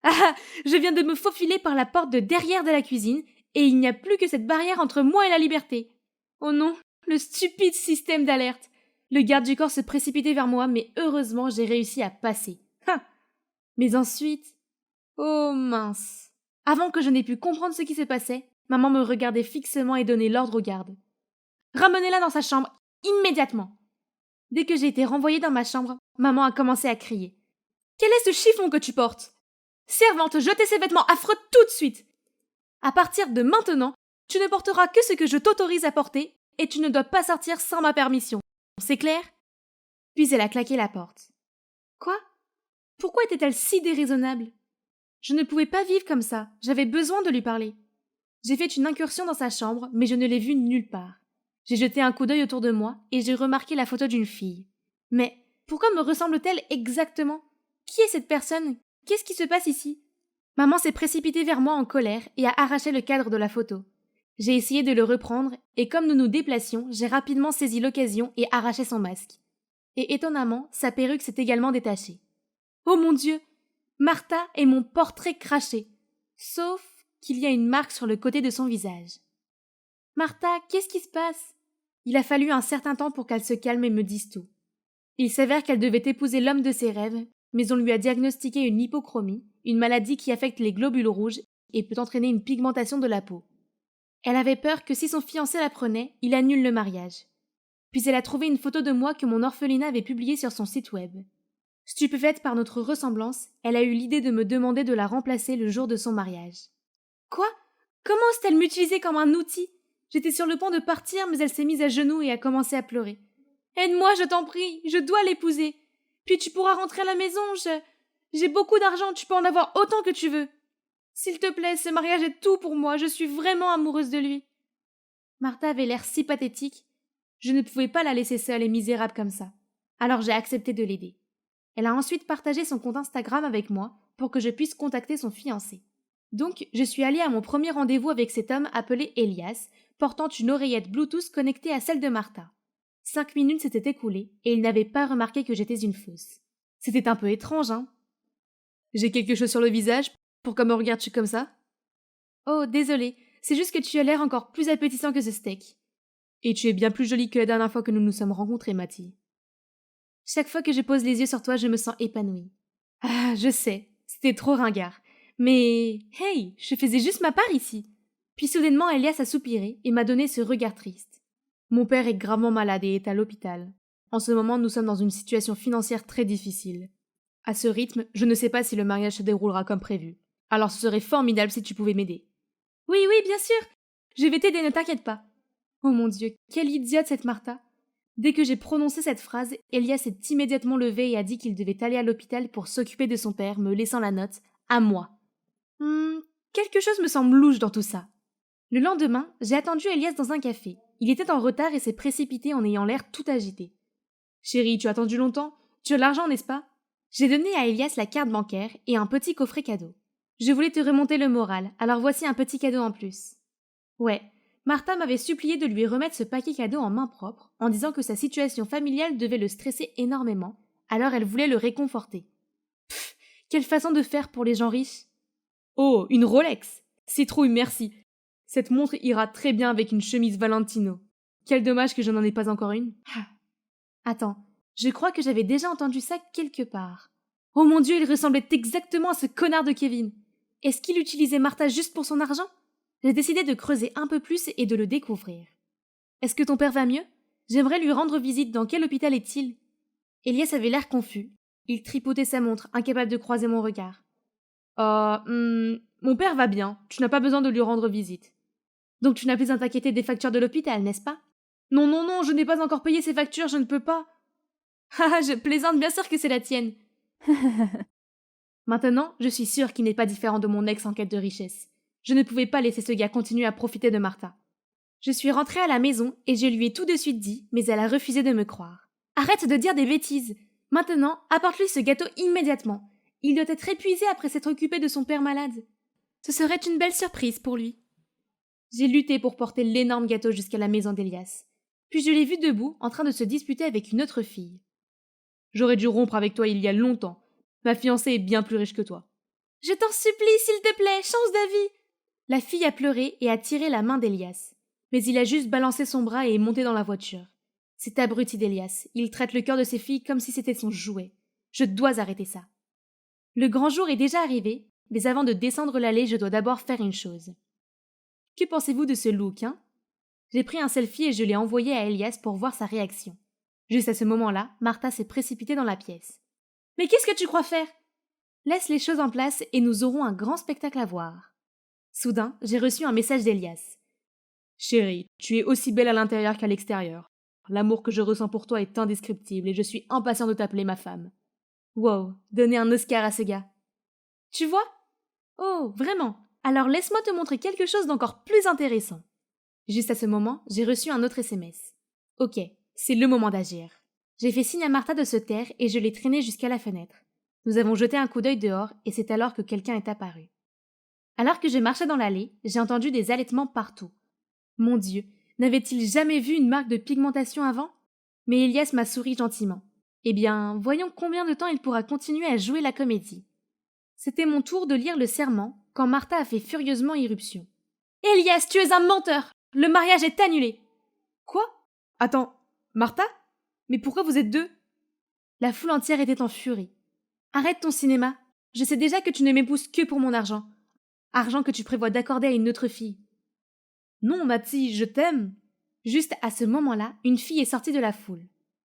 Ah! Je viens de me faufiler par la porte de derrière de la cuisine, et il n'y a plus que cette barrière entre moi et la liberté. Oh non, le stupide système d'alerte! Le garde du corps se précipitait vers moi, mais heureusement j'ai réussi à passer. Mais ensuite... Oh mince! Avant que je n'ai pu comprendre ce qui se passait, maman me regardait fixement et donnait l'ordre au garde. Ramenez-la dans sa chambre, immédiatement! Dès que j'ai été renvoyée dans ma chambre, maman a commencé à crier. Quel est ce chiffon que tu portes? Servante, jetez ces vêtements affreux tout de suite! À partir de maintenant, tu ne porteras que ce que je t'autorise à porter et tu ne dois pas sortir sans ma permission. C'est clair? Puis elle a claqué la porte. Quoi? Pourquoi était-elle si déraisonnable? Je ne pouvais pas vivre comme ça, j'avais besoin de lui parler. J'ai fait une incursion dans sa chambre, mais je ne l'ai vue nulle part. J'ai jeté un coup d'œil autour de moi et j'ai remarqué la photo d'une fille. Mais pourquoi me ressemble-t-elle exactement? Qui est cette personne? Qu'est-ce qui se passe ici? Maman s'est précipitée vers moi en colère et a arraché le cadre de la photo. J'ai essayé de le reprendre et comme nous nous déplacions, j'ai rapidement saisi l'occasion et arraché son masque. Et étonnamment, sa perruque s'est également détachée. Oh mon Dieu! Martha est mon portrait craché, sauf qu'il y a une marque sur le côté de son visage. Martha, qu'est-ce qui se passe? Il a fallu un certain temps pour qu'elle se calme et me dise tout. Il s'avère qu'elle devait épouser l'homme de ses rêves, mais on lui a diagnostiqué une hypochromie, une maladie qui affecte les globules rouges et peut entraîner une pigmentation de la peau. Elle avait peur que si son fiancé l'apprenait, il annule le mariage. Puis elle a trouvé une photo de moi que mon orphelinat avait publiée sur son site web. Stupéfaite par notre ressemblance, elle a eu l'idée de me demander de la remplacer le jour de son mariage. Quoi? Comment ose-t-elle m'utiliser comme un outil? J'étais sur le point de partir, mais elle s'est mise à genoux et a commencé à pleurer. Aide-moi, je t'en prie, je dois l'épouser. Puis tu pourras rentrer à la maison, j'ai beaucoup d'argent, tu peux en avoir autant que tu veux. S'il te plaît, ce mariage est tout pour moi, je suis vraiment amoureuse de lui. Martha avait l'air si pathétique. Je ne pouvais pas la laisser seule et misérable comme ça. Alors j'ai accepté de l'aider. Elle a ensuite partagé son compte Instagram avec moi pour que je puisse contacter son fiancé. Donc, je suis allée à mon premier rendez-vous avec cet homme appelé Elias, portant une oreillette Bluetooth connectée à celle de Martha. 5 minutes s'étaient écoulées et il n'avait pas remarqué que j'étais une fausse. C'était un peu étrange, hein? J'ai quelque chose sur le visage? Pourquoi me regardes-tu comme ça? Oh, désolé, c'est juste que tu as l'air encore plus appétissant que ce steak. Et tu es bien plus jolie que la dernière fois que nous nous sommes rencontrés, Mathie. Chaque fois que je pose les yeux sur toi, je me sens épanouie. Ah, je sais, c'était trop ringard. Mais, hey, je faisais juste ma part ici. Puis soudainement, Elias a soupiré et m'a donné ce regard triste. Mon père est gravement malade et est à l'hôpital. En ce moment, nous sommes dans une situation financière très difficile. À ce rythme, je ne sais pas si le mariage se déroulera comme prévu. Alors ce serait formidable si tu pouvais m'aider. Oui, bien sûr. Je vais t'aider, ne t'inquiète pas. Oh mon Dieu, quelle idiote cette Martha. Dès que j'ai prononcé cette phrase, Elias s'est immédiatement levé et a dit qu'il devait aller à l'hôpital pour s'occuper de son père, me laissant la note, à moi. Quelque chose me semble louche dans tout ça. Le lendemain, j'ai attendu Elias dans un café. Il était en retard et s'est précipité en ayant l'air tout agité. Chérie, tu as attendu longtemps? Tu as de l'argent, n'est-ce pas? J'ai donné à Elias la carte bancaire et un petit coffret cadeau. Je voulais te remonter le moral, alors voici un petit cadeau en plus. Ouais, Martha m'avait supplié de lui remettre ce paquet cadeau en main propre, en disant que sa situation familiale devait le stresser énormément, alors elle voulait le réconforter. Pfff, quelle façon de faire pour les gens riches! Oh, une Rolex! Citrouille, merci. Cette montre ira très bien avec une chemise Valentino. Quel dommage que je n'en ai pas encore une. Attends, je crois que j'avais déjà entendu ça quelque part. Oh mon Dieu, il ressemblait exactement à ce connard de Kevin. Est-ce qu'il utilisait Martha juste pour son argent? J'ai décidé de creuser un peu plus et de le découvrir. Est-ce que ton père va mieux? J'aimerais lui rendre visite. Dans quel hôpital est-il? Elias avait l'air confus. Il tripotait sa montre, incapable de croiser mon regard. Mon père va bien. Tu n'as pas besoin de lui rendre visite. Donc tu n'as plus à t'inquiéter des factures de l'hôpital, n'est-ce pas? Non, je n'ai pas encore payé ces factures, je ne peux pas. Ah, je plaisante, bien sûr que c'est la tienne. Maintenant, je suis sûre qu'il n'est pas différent de mon ex en quête de richesse. Je ne pouvais pas laisser ce gars continuer à profiter de Martha. Je suis rentrée à la maison et je lui ai tout de suite dit, mais elle a refusé de me croire. Arrête de dire des bêtises. Maintenant, apporte-lui ce gâteau immédiatement. Il doit être épuisé après s'être occupé de son père malade. Ce serait une belle surprise pour lui. J'ai lutté pour porter l'énorme gâteau jusqu'à la maison d'Elias. Puis je l'ai vu debout, en train de se disputer avec une autre fille. J'aurais dû rompre avec toi il y a longtemps. Ma fiancée est bien plus riche que toi. Je t'en supplie, s'il te plaît, change d'avis. La fille a pleuré et a tiré la main d'Elias. Mais il a juste balancé son bras et est monté dans la voiture. C'est abruti d'Elias. Il traite le cœur de ses filles comme si c'était son jouet. Je dois arrêter ça. Le grand jour est déjà arrivé, mais avant de descendre l'allée, je dois d'abord faire une chose. Que pensez-vous de ce look, hein? J'ai pris un selfie et je l'ai envoyé à Elias pour voir sa réaction. Juste à ce moment-là, Martha s'est précipitée dans la pièce. Mais qu'est-ce que tu crois faire? Laisse les choses en place et nous aurons un grand spectacle à voir. Soudain, j'ai reçu un message d'Elias. Chérie, tu es aussi belle à l'intérieur qu'à l'extérieur. L'amour que je ressens pour toi est indescriptible et je suis impatient de t'appeler ma femme. Wow, donner un Oscar à ce gars. Tu vois? Oh, vraiment? Alors laisse-moi te montrer quelque chose d'encore plus intéressant. Juste à ce moment, j'ai reçu un autre SMS. Ok, c'est le moment d'agir. J'ai fait signe à Martha de se taire et je l'ai traînée jusqu'à la fenêtre. Nous avons jeté un coup d'œil dehors et c'est alors que quelqu'un est apparu. Alors que je marchais dans l'allée, j'ai entendu des halètements partout. Mon Dieu, n'avait-il jamais vu une marque de pigmentation avant? Mais Elias m'a souri gentiment. Eh bien, voyons combien de temps il pourra continuer à jouer la comédie. C'était mon tour de lire le serment quand Martha a fait furieusement irruption. Elias, tu es un menteur! Le mariage est annulé! Quoi? Attends, Martha? Mais pourquoi vous êtes deux? La foule entière était en furie. Arrête ton cinéma. Je sais déjà que tu ne m'épouses que pour mon argent. Argent que tu prévois d'accorder à une autre fille. Non, Mathie, je t'aime. Juste à ce moment-là, une fille est sortie de la foule.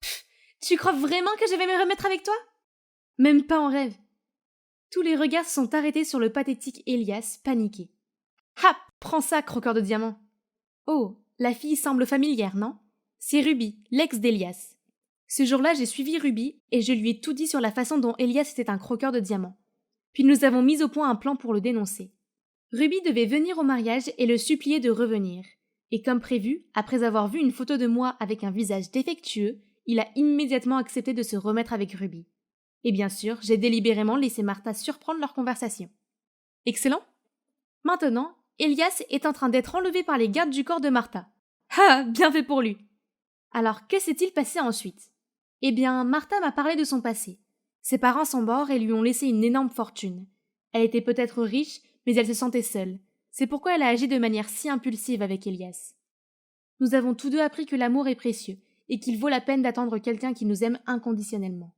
Pff, tu crois vraiment que je vais me remettre avec toi? Même pas en rêve. Tous les regards se sont arrêtés sur le pathétique Elias, paniqué. Ha! Prends ça, croqueur de diamants. Oh, la fille semble familière, non? C'est Ruby, l'ex d'Elias. Ce jour-là, j'ai suivi Ruby et je lui ai tout dit sur la façon dont Elias était un croqueur de diamants. Puis nous avons mis au point un plan pour le dénoncer. Ruby devait venir au mariage et le supplier de revenir. Et comme prévu, après avoir vu une photo de moi avec un visage défectueux, il a immédiatement accepté de se remettre avec Ruby. Et bien sûr, j'ai délibérément laissé Martha surprendre leur conversation. Excellent. Maintenant, Elias est en train d'être enlevé par les gardes du corps de Martha. Ah, bien fait pour lui. Alors, que s'est-il passé ensuite? Eh bien, Martha m'a parlé de son passé. Ses parents sont morts et lui ont laissé une énorme fortune. Elle était peut-être riche, mais elle se sentait seule. C'est pourquoi elle a agi de manière si impulsive avec Elias. Nous avons tous deux appris que l'amour est précieux et qu'il vaut la peine d'attendre quelqu'un qui nous aime inconditionnellement.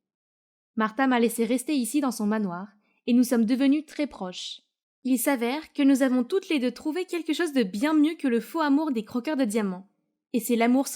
Martha m'a laissé rester ici dans son manoir et nous sommes devenus très proches. Il s'avère que nous avons toutes les deux trouvé quelque chose de bien mieux que le faux amour des croqueurs de diamants. Et c'est l'amour